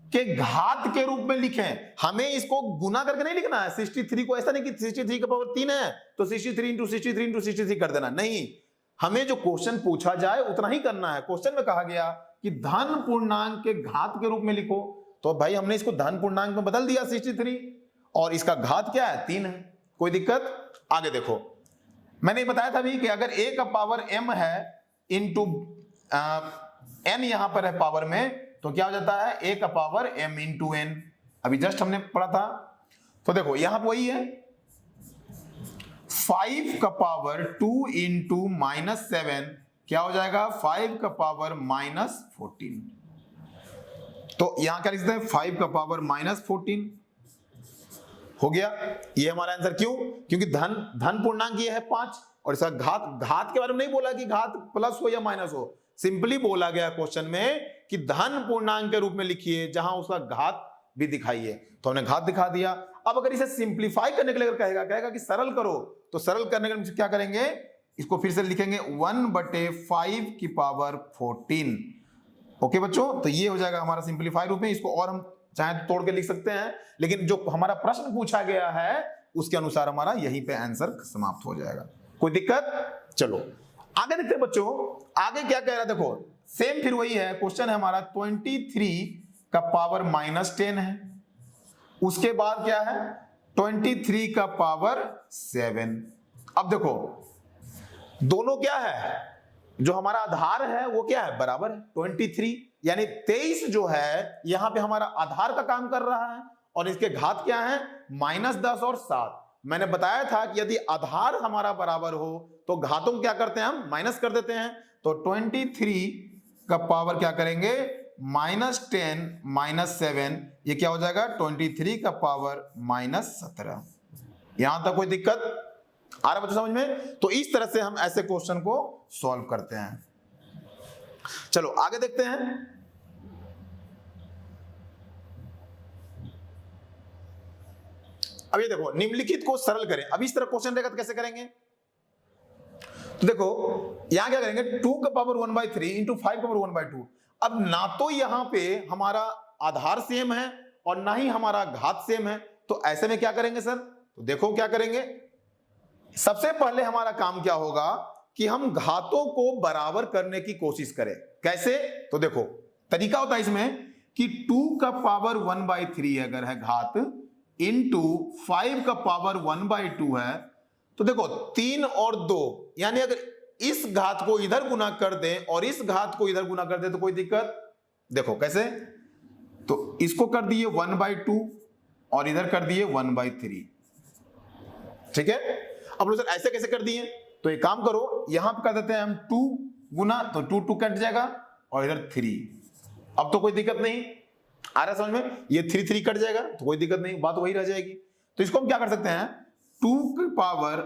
के घात के रूप में लिखें। हमें इसको गुना करके नहीं लिखना है 63 को, ऐसा नहीं कि 63 का पावर 3 है तो 63 इंटू 63 इंटू 63 कर देना, नहीं, हमें जो क्वेश्चन पूछा जाए उतना ही करना है। क्वेश्चन में कहा गया कि धन पूर्णांक के घात के रूप में लिखो, तो भाई हमने इसको धन पूर्णांक में बदल दिया 63, और इसका घात क्या है 3 है। कोई दिक्कत? आगे देखो, मैंने बताया था भी कि अगर a का पावर m है इंटू n यहां पर है पावर में, तो क्या हो जाता है a का पावर m इंटू n। अभी जस्ट हमने पढ़ा था, तो देखो यहां पर वही है, 5 का पावर 2 इंटू -7 क्या हो जाएगा, 5 का पावर -14। तो यहां क्या लिखते हैं, 5 का पावर -14 हो गया। ये हमारा आंसर। क्यों, क्योंकि धन पूर्णांक ये है 5, और इसका घात के बारे में नहीं बोला कि घात प्लस हो या माइनस हो, सिंपली बोला गया क्वेश्चन में कि धन पूर्णांक के रूप में लिखिए जहां उसका घात भी दिखाइए, तो हमने घात दिखा दिया। अब अगर इसे सिंप्लीफाई करने के लिए कहेगा कि सरल करो, तो सरल करने के लिए क्या करेंगे, इसको फिर से लिखेंगे 1/5 की पावर 14। ओके बच्चों, तो ये हो जाएगा हमारा सिंप्लीफाई रूप में। इसको और हम चाहे तो तोड़ के लिख सकते हैं, लेकिन जो हमारा प्रश्न पूछा गया है उसके अनुसार हमारा यहीं पे आंसर समाप्त हो जाएगा। कोई दिक्कत? चलो आगे देखते हैं बच्चों, आगे क्या कह रहा है, देखो सेम फिर वही है, क्वेश्चन है हमारा 23 का पावर -10 है, उसके बाद क्या है 23 का पावर 7। अब देखो दोनों क्या है, जो हमारा आधार है वो क्या है, बराबर है 23, यानी 23 जो है यहां पे हमारा आधार का काम कर रहा है और इसके घात क्या है, -10 और 7। मैंने बताया था कि यदि आधार हमारा बराबर हो तो घातों को क्या करते हैं, हम माइनस कर देते हैं। तो 23 का पावर क्या करेंगे, -10 -7, ये क्या हो जाएगा 23 का पावर -17। यहां तक कोई दिक्कत आ रहा बच्चों समझ में? तो इस तरह से हम ऐसे क्वेश्चन को सॉल्व करते हैं। चलो आगे देखते हैं। अब ये देखो निम्नलिखित को सरल करें। अब इस तरह क्वेश्चन रहेगा तो कैसे करेंगे, तो देखो यहां क्या करेंगे, 2 का पावर 1/3 इंटू 5 का पावर 1/2। अब ना तो यहां पे हमारा आधार सेम है और ना ही हमारा घात सेम है, तो ऐसे में क्या करेंगे सर, तो देखो क्या करेंगे। सबसे पहले हमारा काम क्या होगा कि हम घातों को बराबर करने की कोशिश करें। कैसे, तो देखो तरीका होता है इसमें कि 2 का पावर 1/3 अगर है घात इंटू 5 का पावर 1/2 है, तो देखो 3 और 2, यानी अगर इस घात को इधर गुना कर दें और इस घात को इधर गुना कर दें तो कोई दिक्कत, देखो कैसे, तो इसको कर दिए 1/2 और इधर कर दिए 1/3, ठीक है। अब सर ऐसे कैसे कर दिए, तो एक काम करो यहां पर कर देते हैं हम 2 गुना, तो 2 कट जाएगा और इधर 3। अब तो कोई दिक्कत नहीं आ रहा समझ में, ये 3 कट जाएगा तो कोई दिक्कत नहीं, बात वही रह जाएगी। तो इसको हम क्या कर सकते हैं, 2 की पावर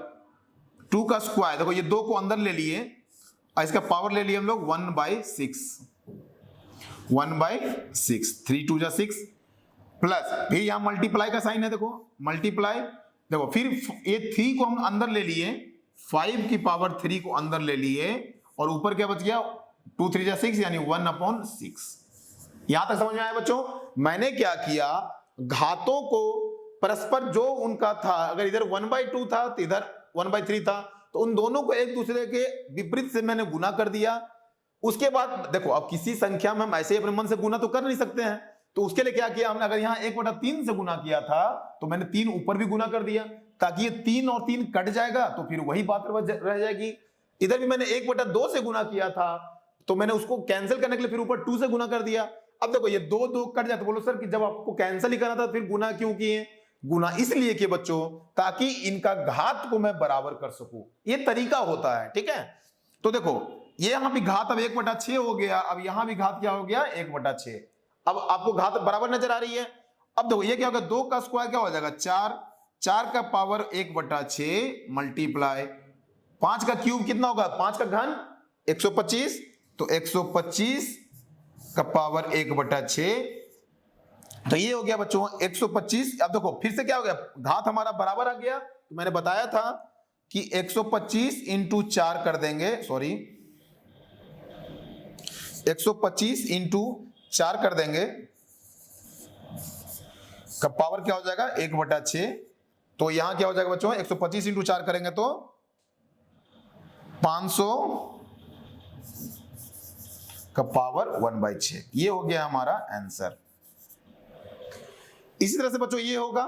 2 का स्क्वायर, देखो ये 2 को अंदर ले लिए और इसका पावर ले लिए हम लोग 1/6, 1/6, 3 2 जा 6 प्लस फिर यहां मल्टीप्लाई का साइन है, देखो मल्टीप्लाई, देखो फिर ये 3 को हम अंदर ले लिए, 5 की पावर 3 को अंदर ले लिए और ऊपर क्या बच गया, 2 3 जा 6 यानी 1/6। यहां तक समझ में आया बच्चों। मैंने क्या किया, घातों को परस्पर जो उनका था, अगर इधर 1/2 था तो इधर 1/3 था, तो उन दोनों को एक दूसरे के विपरीत से मैंने गुना कर दिया। उसके बाद देखो अब किसी संख्या में हम ऐसे ही अपने मन से गुना तो कर नहीं सकते हैं, तो उसके लिए क्या किया हमने, अगर यहाँ 1/3 से गुना किया था तो मैंने 3 ऊपर भी गुना कर दिया, ताकि ये 3 और 3 कट जाएगा तो फिर वही बात रह जाएगी। इधर भी मैंने 1/2 से गुना किया था तो मैंने उसको कैंसिल करने के लिए फिर ऊपर 2 से गुना कर दिया। अब देखो ये 2 कट जाए, तो बोलो सर कि जब आपको कैंसिल ही करना था फिर गुना क्यों किए, गुना इसलिए कि बच्चों ताकि इनका घात को मैं बराबर कर सकूं, ये तरीका होता है, ठीक है। तो देखो ये यहां भी घात अब 1/6 हो गया, अब यहां भी घात क्या हो गया 1/6। अब आपको घात बराबर नजर आ रही है। अब देखो ये क्या होगा, 2 का स्क्वायर क्या हो जाएगा 4, 4 का पावर 1/6 मल्टीप्लाई 5 का क्यूब कितना होगा, 5 का घन 125, तो 125 का पावर 1/6, तो ये हो गया बच्चों 125। अब देखो फिर से क्या हो गया, घात हमारा बराबर आ गया, तो मैंने बताया था कि 125 इंटू 4 कर देंगे, सॉरी 125 इंटू 4 कर देंगे, का पावर क्या हो जाएगा 1/6। तो यहां क्या हो जाएगा बच्चों, 125 इंटू 4 करेंगे तो 500 का पावर 1/6, ये हो गया हमारा आंसर। इसी तरह से बच्चों ये होगा,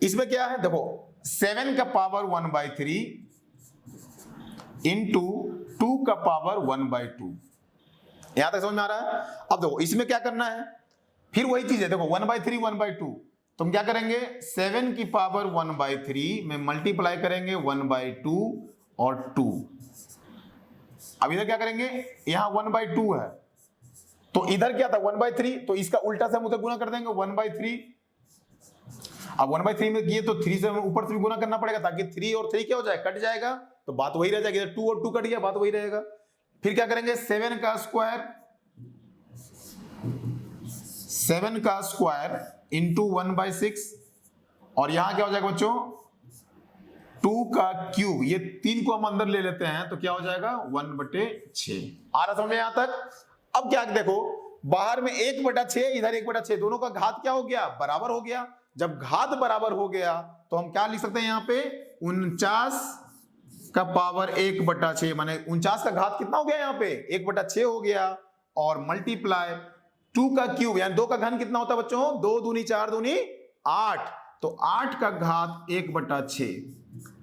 इसमें क्या है देखो 7 का पावर 1/3 इंटू 2 का पावर 1/2, यहां तक समझ में आ रहा है। अब देखो इसमें क्या करना है, फिर वही चीज है, देखो 1/3 1/2, तुम क्या करेंगे 7 की पावर 1/3 में मल्टीप्लाई करेंगे 1/2 और 2। अब इधर क्या करेंगे, यहां 1/2 है तो इधर क्या था 1/3, तो इसका उल्टा से हम उधर गुना कर देंगे 1/3। अब 1/3 में किए तो 3 से ऊपर से भी गुना करना पड़ेगा, ताकि 3 और 3 क्या हो जाए कट जाएगा, तो बात वही रह जाएगी, 2 और 2 कट गया बात वही रहेगा। फिर क्या करेंगे 7 का स्क्वायर इंटू 1/6 और यहां क्या हो जाएगा बच्चों 2 का क्यूब, ये 3 को हम अंदर ले लेते हैं तो क्या हो जाएगा 1/6। आ रहा समझ में यहां तक। अब क्या देखो बाहर में 1/6 इधर 1/6, दोनों का घात क्या हो गया बराबर हो गया। जब घात बराबर हो गया तो हम क्या लिख सकते हैं, यहां पे 49 का पावर 1/6, माने 49 का घात कितना हो गया यहाँ पे 1/6 हो गया, और मल्टीप्लाई 2 का क्यूब यानी 2 का घन कितना होता है बच्चों, 2 दूनी 4 दूनी 8, तो 8 का घात 1/6।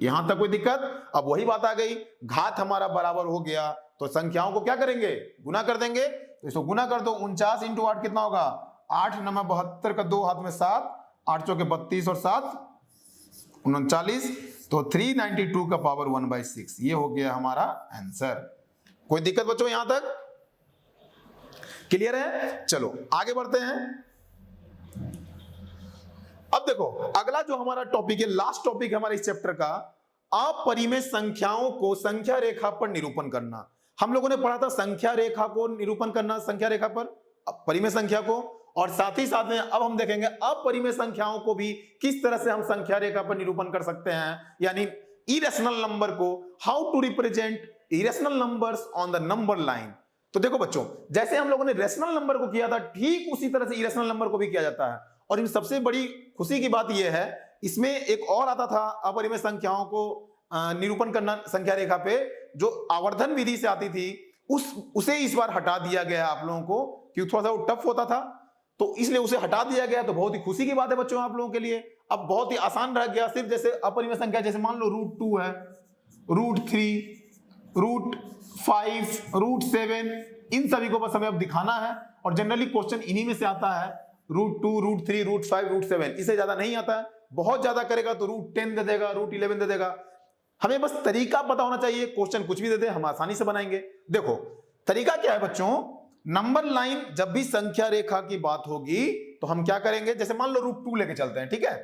यहां तक कोई दिक्कत? अब वही बात आ गई, घात हमारा बराबर हो गया तो संख्याओं को क्या करेंगे, गुना कर देंगे। तो इसको गुना कर दो, 49 × 8 कितना होगा, 8 × 9 72 का 2 हाथ में 7, 8 चौके 32 और 7 39, तो 392 का पावर 1/6। ये हो गया हमारा आंसर। कोई दिक्कत बच्चों यहां तक? क्लियर है? चलो आगे बढ़ते हैं। अब देखो अगला जो हमारा टॉपिक है, लास्ट टॉपिक है हमारे इस चैप्टर का, अपरिमेय संख्याओं को संख्या रेखा पर निरूपण करना। हम लोगों ने पढ़ा था संख्या रेखा को निरूपण करना, संख्या रेखा पर परिमेय संख्या को, और साथ ही साथ में अब हम देखेंगे अपरिमेय संख्याओं को भी किस तरह से हम संख्या रेखा पर निरूपण कर सकते हैं, यानी इरेशनल नंबर को, how to represent irrational numbers on the number line. तो देखो बच्चों, जैसे हम लोगों ने रेशनल नंबर को किया था, ठीक उसी तरह से इरेशनल नंबर को भी किया जाता है। और इनमें सबसे बड़ी खुशी की बात यह है, इसमें एक और आता था अपरिमेय संख्याओं को निरूपण करना संख्या रेखा पे, जो आवर्धन विधि से आती थी, उसे इस बार हटा दिया गया आप लोगों को, क्योंकि थोड़ा सा वो टफ होता था, तो इसलिए उसे हटा दिया गया। तो बहुत ही खुशी की बात है बच्चों आप लोगों के लिए, अब बहुत ही आसान रह गया। सिर्फ जैसे अपरिमेय संख्या, जैसे मान लो √2 है, √3, √5, √7, इन सभी को बस हमें अब दिखाना है। और जनरली क्वेश्चन इन्हीं में से आता है, √2, √3, √5, √7, इससे ज्यादा नहीं आता है। बहुत ज्यादा करेगा तो √10 दे देगा, √11 दे देगा। हमें बस तरीका पता होना चाहिए, क्वेश्चन कुछ भी दे दे हम आसानी से बनाएंगे। देखो तरीका क्या है बच्चों, नंबर लाइन जब भी संख्या रेखा की बात होगी तो हम क्या करेंगे, जैसे मान लो √2 लेके चलते हैं, ठीक है।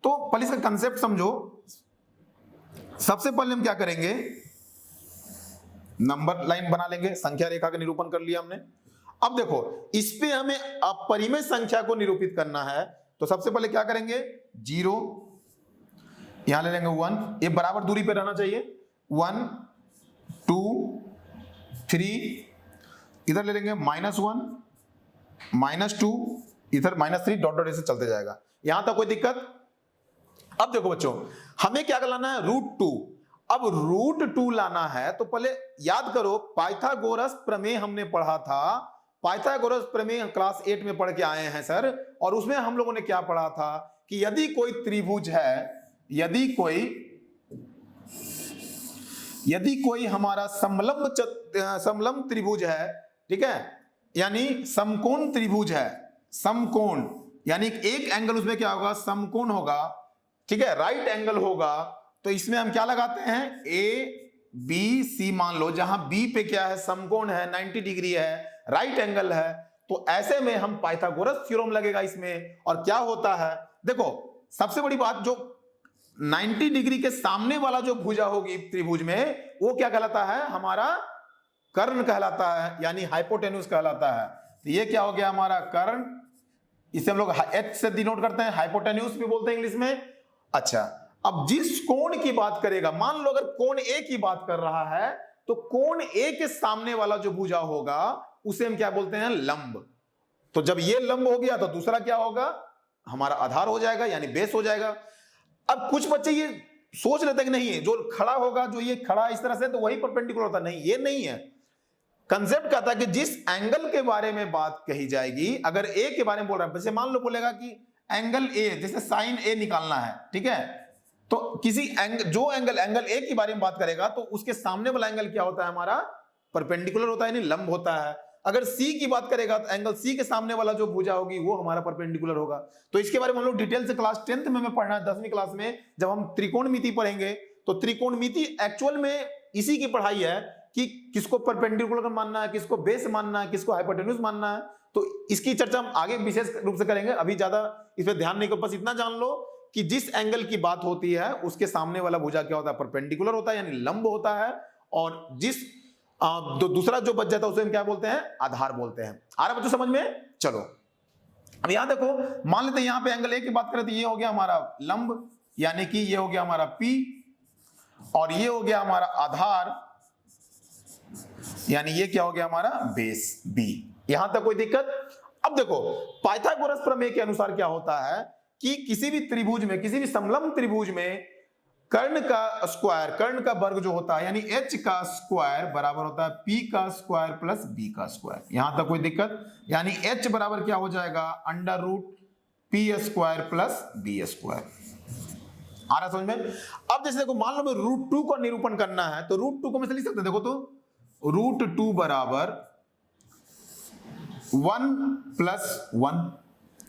तो पहले इसका कंसेप्ट समझो। सबसे पहले हम क्या करेंगे, नंबर लाइन बना लेंगे, संख्या रेखा का निरूपण कर लिया हमने। अब देखो इस पे हमें अपरिमेय संख्या को निरूपित करना है, तो सबसे पहले क्या करेंगे, 0 यहां ले लेंगे, 1, ये बराबर दूरी पे रहना चाहिए, 1 2 3, इधर ले लेंगे -1 -2, इधर -3, डॉट डॉट ऐसे चलते जाएगा। यहां तक कोई दिक्कत? अब देखो बच्चों हमें क्या लाना है, √2। अब √2 लाना है तो पहले याद करो, पाइथागोरस प्रमेय हमने पढ़ा था। पाइथागोरस प्रमेय क्लास 8 में पढ़ के आए हैं सर, और उसमें हम लोगों ने क्या पढ़ा था कि यदि कोई त्रिभुज है, यदि कोई हमारा समलंब त्रिभुज है, ठीक है, यानी समकोण त्रिभुज है, समकोण यानी एक एंगल उसमें क्या होगा, समकोण होगा, ठीक है, राइट एंगल होगा। तो इसमें हम क्या लगाते हैं, ABC मान लो, जहां B पे क्या है, समकोण है, 90 डिग्री है, राइट एंगल है, तो ऐसे में हम पाइथागोरस थ्योरम लगेगा इसमें। और क्या होता है, देखो सबसे बड़ी बात, जो 90 डिग्री के सामने वाला जो भुजा होगी त्रिभुज में, वो क्या कहलाता है, हमारा कर्ण कहलाता है, यानी हाइपोटेन्यूज कहलाता है। तो ये क्या हो गया हमारा कर्ण, इसे हम लोग H से डिनोट करते हैं, हाइपोटेन्यूज भी बोलते हैं इंग्लिश में। अच्छा, अब जिस कोण की बात करेगा, मान लो अगर कोण A की बात कर रहा है, तो कोण A के सामने वाला जो भुजा होगा उसे हम क्या बोलते हैं, लंब। तो जब ये लंब हो गया तो दूसरा क्या होगा, हमारा आधार हो जाएगा, यानी बेस हो जाएगा। अब कुछ बच्चे ये सोच लेते हैं कि नहीं है, जो खड़ा होगा, जो ये खड़ा इस तरह से, तो वही परपेंडिकुलर होता, नहीं, ये नहीं है। कंसेप्ट कहता है कि जिस एंगल के बारे में बात कही जाएगी, अगर ए के बारे में बोल रहा है, जैसे मान लो बोलेगा कि एंगल ए, जैसे साइन ए निकालना है, ठीक है, तो किसी जो एंगल ए के बारे में बात करेगा तो उसके सामने वाला एंगल क्या होता है, हमारा परपेंडिकुलर होता है, यानी लंब होता है। अगर सी की बात करेगा तो एंगल सी के सामने वाला जो भुजा होगी वो हमारा परपेंडिकुलर होगा। तो इसके बारे में हम लोग डिटेल से क्लास 10th में हमें पढ़ना है, 10वीं क्लास में जब हम त्रिकोणमिति पढ़ेंगे। तो त्रिकोणमिति एक्चुअल में इसी की पढ़ाई है कि किसको परपेंडिकुलर मानना है, किसको बेस मानना है, किसको हाइपोटेन्यूज मानना है। तो इसकी चर्चा हम आगे विशेष रूप से करेंगे, अभी ज्यादा इस पर ध्यान नहीं करो। बस इतना जान लो कि जिस एंगल की बात होती है उसके सामने वाला भुजा क्या होता है, परपेंडिकुलर होता है, यानी लंब होता है। और जिस दूसरा जो बच जाता है उसे हम क्या बोलते हैं, आधार बोलते हैं। आ रहा बच्चों समझ में? चलो अब यहां देखो, मान लेते हैं यहां पे एंगल ए की बात करें तो ये हो गया हमारा लंब, यानी कि ये हो गया हमारा P, और ये हो गया हमारा आधार, यानी ये क्या हो गया हमारा बेस B। यहां तक कोई दिक्कत? अब देखो पाइथागोरस प्रमेय के अनुसार क्या होता है कि किसी भी त्रिभुज में, किसी भी समलंब त्रिभुज में कर्ण का स्क्वायर, कर्ण का वर्ग जो होता है, यानी H का स्क्वायर बराबर होता है P का स्क्वायर प्लस B का स्क्वायर। यहां तक कोई दिक्कत? यानी H बराबर क्या हो जाएगा, under root P square plus B square. आ रहा समझ में? अब जैसे देखो मान लो मैं रूट टू का निरूपण करना है तो रूट टू को मैं लिख सकते हैं, देखो तो रूट टू बराबर 1 प्लस 1,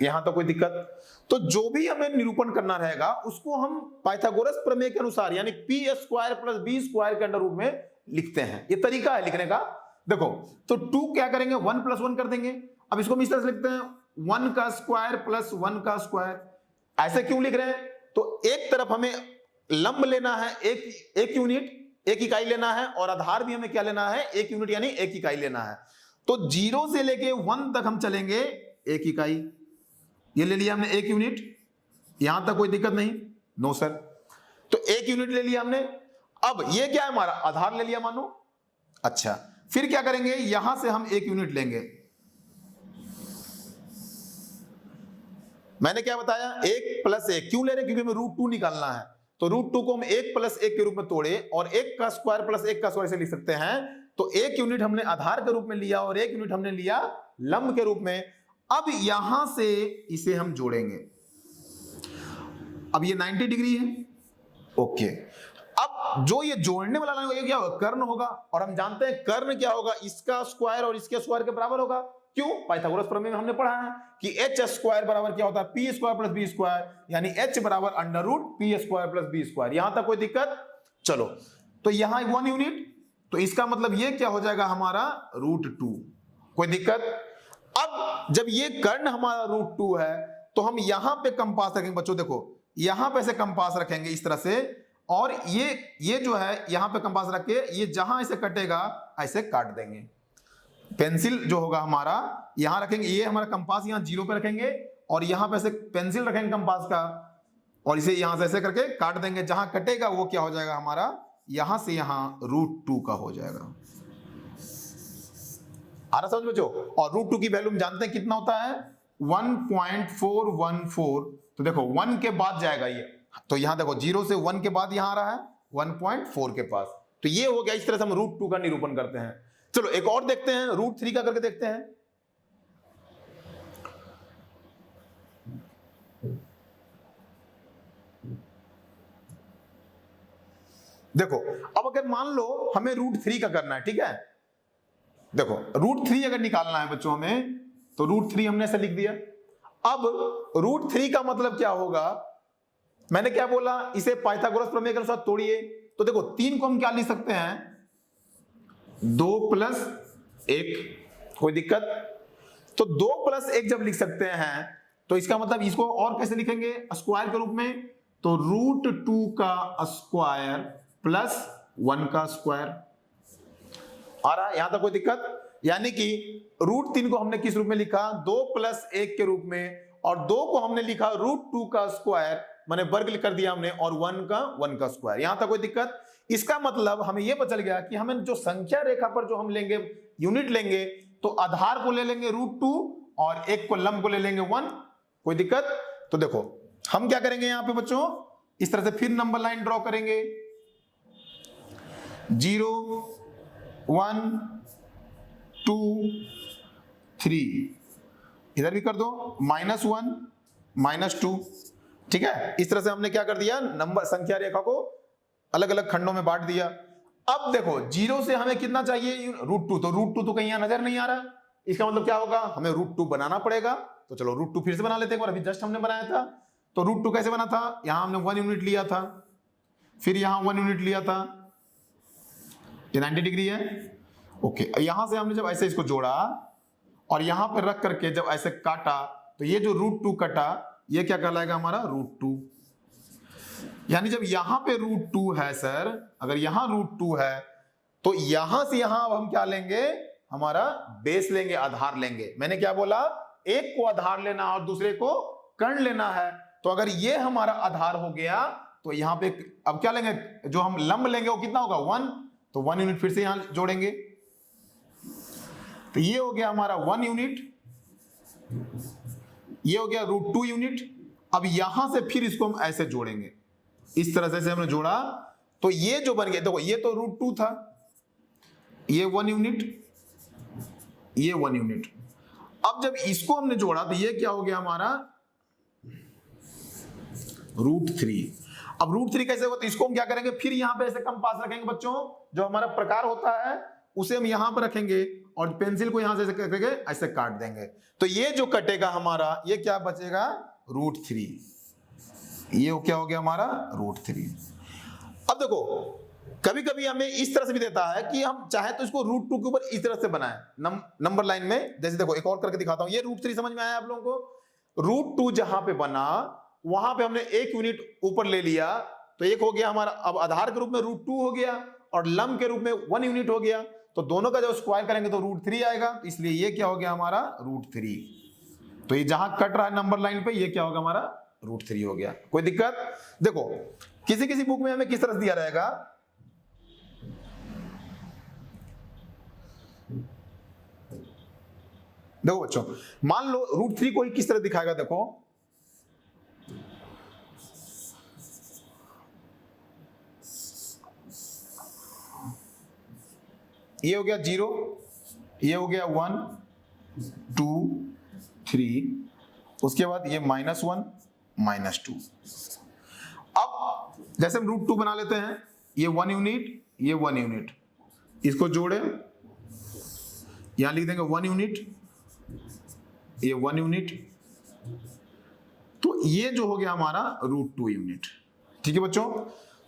यहां तो कोई दिक्कत। तो जो भी हमें निरूपण करना रहेगा उसको हम पाइथागोरस प्रमेय के अनुसार यानी P square plus B square के अंडर रूट में लिखते हैं। ये तरीका है लिखने का। देखो तो 2 क्या करेंगे 1 प्लस 1 कर देंगे। अब इसको हम इस तरह से लिखते हैं 1 का स्क्वायर प्लस 1 का स्क्वायर। ऐसे क्यों लिख रहे हैं? तो एक तरफ हमें लंब लेना है एक यूनिट, एक इकाई लेना है, और आधार भी हमें क्या लेना है, एक यूनिट यानी एक इकाई लेना है। तो 0 से लेके 1 तक हम चलेंगे एक इकाई, ये ले लिया हमने एक यूनिट, यहां तक कोई दिक्कत नहीं, नो सर। तो एक यूनिट ले लिया हमने। अब ये क्या है हमारा आधार ले लिया मानो। अच्छा फिर क्या करेंगे, यहां से हम एक यूनिट लेंगे। मैंने क्या बताया, 1 प्लस 1 क्यों ले रहे हैं, क्योंकि हमें रूट 2 निकालना है। तो रूट 2 को हम 1 प्लस 1 के रूप में तोड़े और 1 का स्क्वायर प्लस 1 का स्क्वायर से लिख सकते हैं। तो एक यूनिट हमने आधार के रूप में लिया और एक यूनिट हमने लिया लंब के रूप में। अब यहां से इसे हम जोड़ेंगे। अब ये 90 डिग्री है, ओके। अब जो ये जोड़ने वाला लाइन क्या होगा, कर्ण होगा। और हम जानते हैं कर्ण क्या होगा, इसका स्क्वायर और इसके स्क्वायर के बराबर होगा। क्यों? पाइथागोरस प्रमेय में हमने पढ़ा है कि एच स्क्वायर बराबर क्या होता है, P square plus B square, यानी एच बराबर under root P square plus B square. यहां तक कोई दिक्कत? चलो तो यहां 1 यूनिट, तो इसका मतलब ये क्या हो जाएगा हमारा रूट 2। कोई दिक्कत? अब जब ये कर्ण हमारा रूट 2 है तो हम यहां पे कंपास रखेंगे बच्चों। देखो यहां पे से कंपास रखेंगे इस तरह से, और ये जो है यहां पे कंपास रख के ये जहां ऐसे कटेगा ऐसे काट देंगे। पेंसिल जो होगा हमारा यहां रखेंगे, ये हमारा कंपास यहां 0 पे रखेंगे और यहां पे से पेंसिल रखेंगे कंपास का, और इसे यहां से ऐसे करके काट देंगे। जहां कटेगा वो क्या हो जाएगा हमारा, यहां से यहां रूट 2 का हो जाएगा। आ रहा समझ बच्चों? और रूट 2 की वैल्यू हम जानते हैं कितना होता है, 1.414। तो देखो 1 के बाद जाएगा ये, तो यहां देखो 0 से 1 के बाद यहां आ रहा है 1.4 के पास। तो ये हो गया, इस तरह से हम रूट 2 का निरूपण करते हैं। चलो एक और देखते हैं, रूट 3 का करके देखते हैं। देखो अब अगर मान लो हमें रूट 3 का करना है, ठीक है। देखो रूट 3 अगर निकालना है बच्चों हमें, तो रूट 3 हमने ऐसे लिख दिया। अब रूट 3 का मतलब क्या होगा, मैंने क्या बोला, इसे पाइथागोरस प्रमेय के अनुसार तोड़िए। तो देखो 3 को हम क्या लिख सकते हैं, 2 प्लस 1, कोई दिक्कत? तो 2 प्लस 1 जब लिख सकते हैं तो इसका मतलब इसको और कैसे लिखेंगे, स्क्वायर के रूप में। तो रूट 2 का स्क्वायर प्लस 1 का स्क्वायर। आ रहा है यहां तक कोई दिक्कत? यानी कि रूट 3 को हमने किस रूप में लिखा, 2 प्लस 1 के रूप में, और 2 को हमने लिखा रूट 2 का स्क्वायर, माने वर्ग कर दिया हमने, और 1 का स्क्वायर। यहां तक कोई दिक्कत? इसका मतलब हमें यह पता चल गया कि हमें जो संख्या रेखा पर जो हम लेंगे यूनिट लेंगे, तो आधार को ले लेंगे रूट 2 और एक को लंब को ले लेंगे 1। कोई दिक्कत? तो देखो हम क्या करेंगे यहां पे बच्चों, इस तरह से फिर नंबर लाइन ड्रॉ करेंगे, 0 1 2 3, इधर भी कर दो -1 -2, ठीक है। इस तरह से हमने क्या कर दिया, नंबर संख्या रेखा को अलग अलग खंडों में बांट दिया। अब देखो 0 से हमें कितना चाहिए, रूट 2। तो रूट 2 तो कहीं यहां नजर नहीं आ रहा, इसका मतलब क्या होगा, हमें रूट 2 बनाना पड़ेगा। तो चलो रूट 2 फिर से बना लेते हैं, अभी जस्ट हमने बनाया था। तो रूट 2 कैसे बना था, यहां हमने 1 यूनिट लिया था, फिर यहां 1 यूनिट लिया था, ये 90 डिग्री है, ओके। यहां से हमने जब ऐसे इसको जोड़ा और यहां पर रख करके जब ऐसे काटा, तो ये जो रूट 2 कटा ये क्या कहलाएगा हमारा, रूट 2। यानी जब यहां पे रूट 2 है सर, अगर यहां रूट 2 है तो यहां से यहां अब हम क्या लेंगे, हमारा बेस लेंगे, आधार लेंगे। मैंने क्या बोला, एक को आधार लेना और दूसरे को कर्ण लेना है। तो अगर ये हमारा आधार हो गया तो यहां पे अब क्या लेंगे, जो हम लंब लेंगे वो कितना होगा, 1। तो 1 यूनिट फिर से यहां जोड़ेंगे, तो ये हो गया हमारा 1 यूनिट, ये हो गया रूट 2 यूनिट। अब यहां से फिर इसको हम ऐसे जोड़ेंगे, इस तरह से हमने जोड़ा, तो ये जो बन गया, देखो ये तो रूट 2 था, ये 1 यूनिट, ये 1 यूनिट। अब जब इसको हमने जोड़ा तो ये क्या हो गया हमारा √3। अब √3 कैसे होगा, तो इसको हम क्या करेंगे, फिर यहाँ पे ऐसे कंपास रखेंगे बच्चों, जो हमारा प्रकार होता है उसे हम यहाँ पर रखेंगे और पेंसिल को यहाँ से करके ऐसे काट देंगे। तो ये जो कटेगा हमारा, ये क्या बचेगा, √3। ये क्या हो गया हमारा, √3। अब देखो कभी कभी हमें इस तरह से भी देता है कि हम चाहे तो इसको √2 के ऊपर इस तरह से बनाए नंबर लाइन में। जैसे देखो एक और करके दिखाता हूं, ये √3 समझ में आया आप लोगों को। √2 जहां पे बना वहां पे हमने 1 यूनिट ऊपर ले लिया, तो एक हो गया हमारा, अब आधार के रूप में √2 हो गया और लंब के रूप में 1 यूनिट हो गया, तो दोनों का जब स्क्वायर करेंगे तो √3 आएगा, तो इसलिए ये क्या हो गया हमारा, √3। तो ये जहां कट रहा है नंबर लाइन पे, ये क्या होगा हमारा, √3 हो गया। कोई दिक्कत? देखो किसी किसी बुक में हमें किस तरह से दिया रहेगा, देखो बच्चों मान लो √3 को ही किस तरह दिखाएगा, देखो ये हो गया 0, ये हो गया 1 2 3, उसके बाद ये -1 -2। अब जैसे हम √2 बना लेते हैं, ये 1 यूनिट, ये 1 यूनिट, इसको जोड़े, यहां लिख देंगे 1 यूनिट, ये 1 यूनिट, तो ये जो हो गया हमारा √2 यूनिट। ठीक है बच्चों,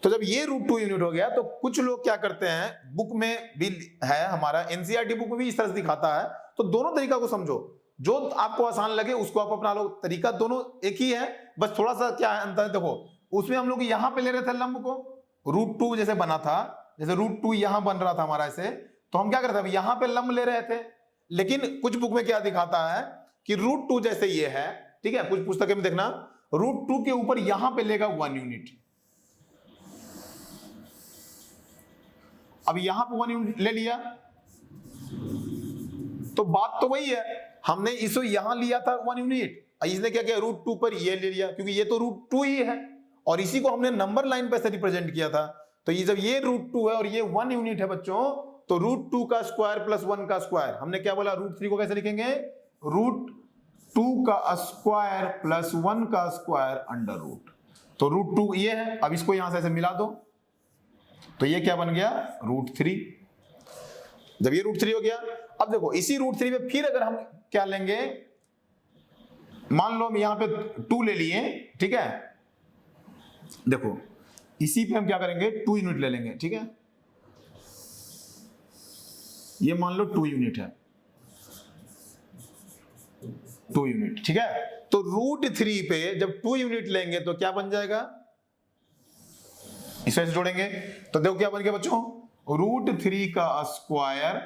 तो जब ये √2 यूनिट हो गया, तो कुछ लोग क्या करते हैं, बुक में भी है हमारा, एनसीईआरटी बुक में भी इस तरह से दिखाता है, तो दोनों तरीका को समझो, जो आपको आसान लगे उसको आप अपना लो, तरीका दोनों एक ही है, बस थोड़ा सा क्या है अंतर है। देखो उसमें हम लोग यहां पे ले रहे थे लंब को, √2 जैसे बना था, जैसे √2 यहां बन रहा था हमारा ऐसे, तो हम क्या करते हैं, यहां पे लंब ले रहे थे। लेकिन कुछ बुक में क्या दिखाता है कि √2 जैसे ये है, ठीक है, कुछ पुस्तकें में देखना, √2 के ऊपर यहां पे लेगा 1 यूनिट। अब यहां पे 1 यूनिट ले लिया, तो बात तो वही है, हमने इसे यहां लिया था 1 यूनिट, इसने क्या किया, √2 पर ये ले लिया, क्योंकि ये तो √2 ही है, और इसी को हमने नंबर लाइन पे से रिप्रेजेंट किया था। तो ये जब ये √2 है और ये 1 यूनिट है बच्चों, तो √2 का स्क्वायर प्लस 1 का स्क्वायर, हमने क्या बोला, √3 को कैसे लिखेंगे, √2 का स्क्वायर प्लस 1 का स्क्वायर अंडर रूट। तो √2 ये है, अब इसको यहां से ऐसे मिला दो, तो ये क्या बन गया, √3। जब ये √3 हो गया, अब देखो इसी √3 पे फिर अगर हम क्या लेंगे, मान लो हम यहां पे 2 ले लिए, ठीक है, देखो इसी पे हम क्या करेंगे, 2 यूनिट ले लेंगे, ठीक है, ये मान लो 2 यूनिट है, 2 यूनिट, ठीक है। तो √3 पे जब 2 यूनिट लेंगे तो क्या बन जाएगा, इसे जोड़ेंगे, तो देखो क्या बन गया बच्चों, √3 का स्क्वायर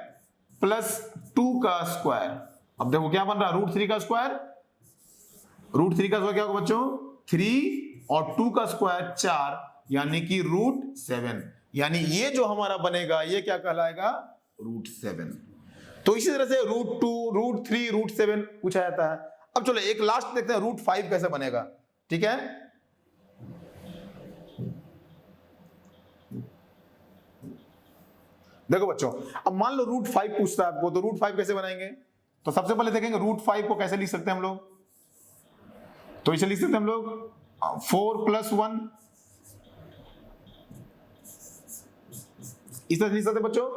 प्लस 2 का स्क्वायर। अब देखो क्या बन रहा है, √3 का स्क्वायर, √3 का स्क्वायर क्या होगा बच्चों, 3 और 2 का स्क्वायर 4, यानी कि √7, यानी ये जो हमारा बनेगा ये क्या कहलाएगा, √7। तो इसी तरह से √2 √3 √7 पूछा जाता है। अब चलो एक लास्ट देखते हैं, √5 कैसे बनेगा, ठीक है। देखो बच्चों, अब मान लो √5 पूछता है आपको, तो √5 कैसे बनाएंगे, तो सबसे पहले देखेंगे √5 को कैसे लिख सकते हैं हम लोग, तो इसे लिख सकते हैं हम लोग 4 + 1, इस तरह लिख सकते हैं बच्चों।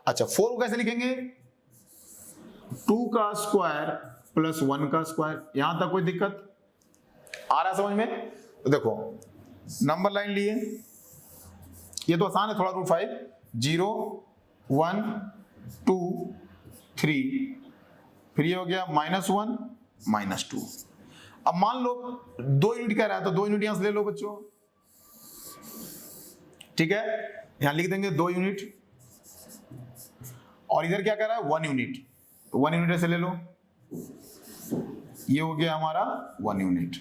अच्छा 4 को कैसे लिखेंगे, 2 का स्क्वायर प्लस 1 का स्क्वायर। यहां तक कोई दिक्कत आ रहा है समझ में? तो देखो नंबर लाइन लिए, ये तो आसान है थोड़ा, √5 0 1 2 3, फिर ये हो गया -1 -2। अब मान लो 2 यूनिट कह रहा है, तो 2 यूनिट यहां से ले लो बच्चों, ठीक है, यहां लिख देंगे 2 यूनिट, और इधर क्या कह रहा है 1 यूनिट, तो 1 यूनिट ऐसे ले लो, ये हो गया हमारा 1 यूनिट।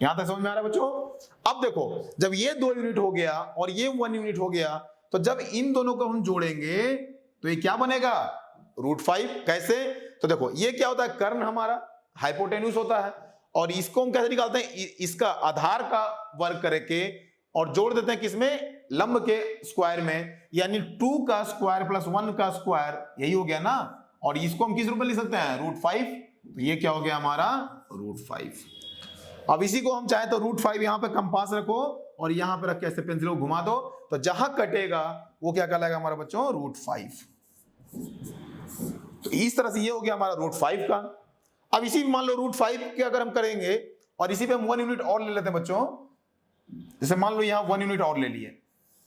यहां तक समझ में आ रहा है बच्चों? अब देखो जब ये 2 यूनिट हो गया और ये 1 यूनिट हो गया, तो जब इन दोनों को हम जोड़ेंगे तो ये क्या बनेगा, √5। कैसे, तो देखो ये क्या होता है, कर्ण हमारा हाइपोटेन्यूस होता है, और इसको हम कैसे निकालते हैं, इसका आधार का वर्ग करके और जोड़ देते हैं किसमें, लंब के स्क्वायर में, यानी 2 का स्क्वायर प्लस 1 का स्क्वायर, यही हो गया ना। और इसको हम किस रूप में लिख सकते हैं, √5, तो ये क्या हो गया हमारा, √5। अब इसी को हम चाहे तो √5 यहां पे कंपास रखो और यहां पे रख के ऐसे पेंसिल को घुमा दो, तो जहां कटेगा वो क्या कहलाएगा हमारा बच्चों, √5। तो इस तरह से ये हो गया हमारा √5 का। अब इसी मान लो √5 के अगर हम करेंगे और इसी पे हम 1 यूनिट और ले लेते हैं बच्चों, जैसे मान लो यहां 1 यूनिट और ले लिए,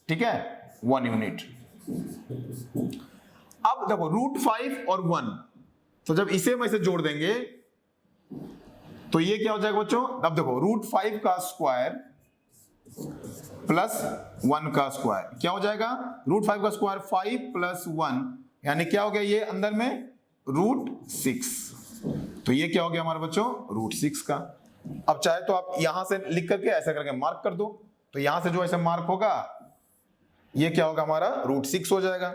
ठीक है, 1 यूनिट। अब देखो √5 और 1, तो जब इसे हम ऐसे जोड़ देंगे तो ये क्या हो जाएगा बच्चों, अब देखो √5 का स्क्वायर प्लस 1 का स्क्वायर क्या हो जाएगा, √5 का स्क्वायर 5 प्लस 1 यानी क्या हो गया ये अंदर में √6। तो ये क्या हो गया हमारे बच्चों, √6 का। अब चाहे तो आप यहां से लिख करके ऐसा करके मार्क कर दो, तो यहां से जो ऐसे मार्क होगा ये क्या होगा हमारा √6 हो जाएगा।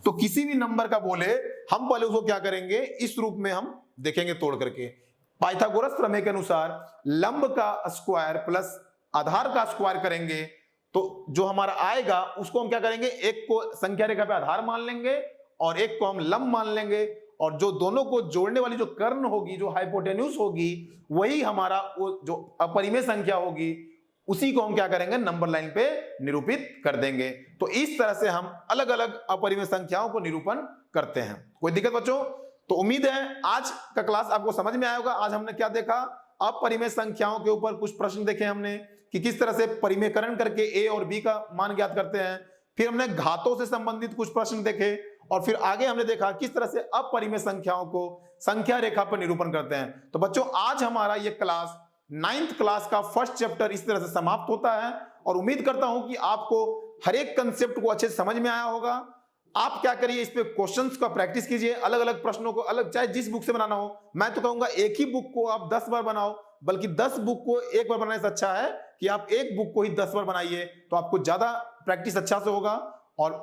तो किसी भी नंबर का बोले हम पहले उसको क्या करेंगे, इस रूप में हम देखेंगे तोड़ करके। पाइथागोरस प्रमेय के अनुसार लंब का स्क्वायर प्लस आधार का स्क्वायर करेंगे तो जो हमारा आएगा उसको हम क्या करेंगे, एक को संख्या रेखा पे आधार मान लेंगे और एक को हम लंब मान लेंगे, और जो दोनों को जोड़ने वाली जो कर्ण होगी, जो हाइपोटेन्यूज होगी, वही हमारा वो जो अपरिमेय संख्या होगी, उसी को हम क्या करेंगे, नंबर लाइन पे निरूपित कर देंगे। तो इस तरह से हम अलग अलग अपरिमेय संख्याओं को निरूपण करते हैं। कोई दिक्कत बच्चों? तो उम्मीद है आज का क्लास आपको समझ में आया होगा। आज हमने क्या देखा, अपरिमेय संख्याओं के ऊपर कुछ प्रश्न देखे हमने कि किस तरह से परिमेयकरण करके ए और बी का मान ज्ञात करते हैं। फिर हमने घातों से संबंधित कुछ प्रश्न देखे और फिर आगे हमने देखा किस तरह से अपरिमेय संख्याओं को संख्या रेखा पर निरूपण करते हैं। तो बच्चों आज हमारा ये क्लास 9th क्लास का फर्स्ट चैप्टर इस तरह से समाप्त होता है और उम्मीद करता हूं कि आपको हर एक कंसेप्ट को अच्छे से समझ में आया होगा। आप क्या करिए, इस पे क्वेश्चंस का प्रैक्टिस कीजिए, अलग अलग प्रश्नों को अलग, चाहे जिस बुक से बनाना हो। मैं तो कहूंगा एक ही बुक को आप 10 बार बनाओ, बल्कि 10 बुक को एक बार बनाने से अच्छा है कि आप एक बुक को ही 10 बार बनाइए, तो आपको ज्यादा प्रैक्टिस अच्छा से होगा। और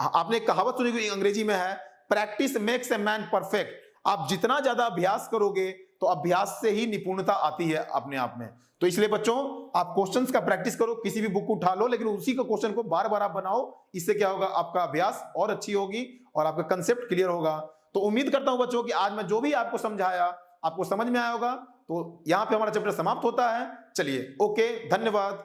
आपने एक कहावत सुनी हुई अंग्रेजी में है, practice makes a man perfect. आप जितना ज्यादा अभ्यास करोगे तो अभ्यास से ही निपुणता आती है अपने आप में। तो इसलिए बच्चों आप क्वेश्चंस का प्रैक्टिस करो, किसी भी बुक को उठा लो, लेकिन उसी का क्वेश्चन को बार बार आप बनाओ। इससे क्या होगा, आपका अभ्यास और अच्छी होगी और आपका कंसेप्ट क्लियर होगा। तो उम्मीद करता हूं बच्चों कि आज मैं जो भी आपको समझाया आपको समझ में आया होगा। तो यहां पे हमारा चैप्टर समाप्त होता है। चलिए, ओके, धन्यवाद।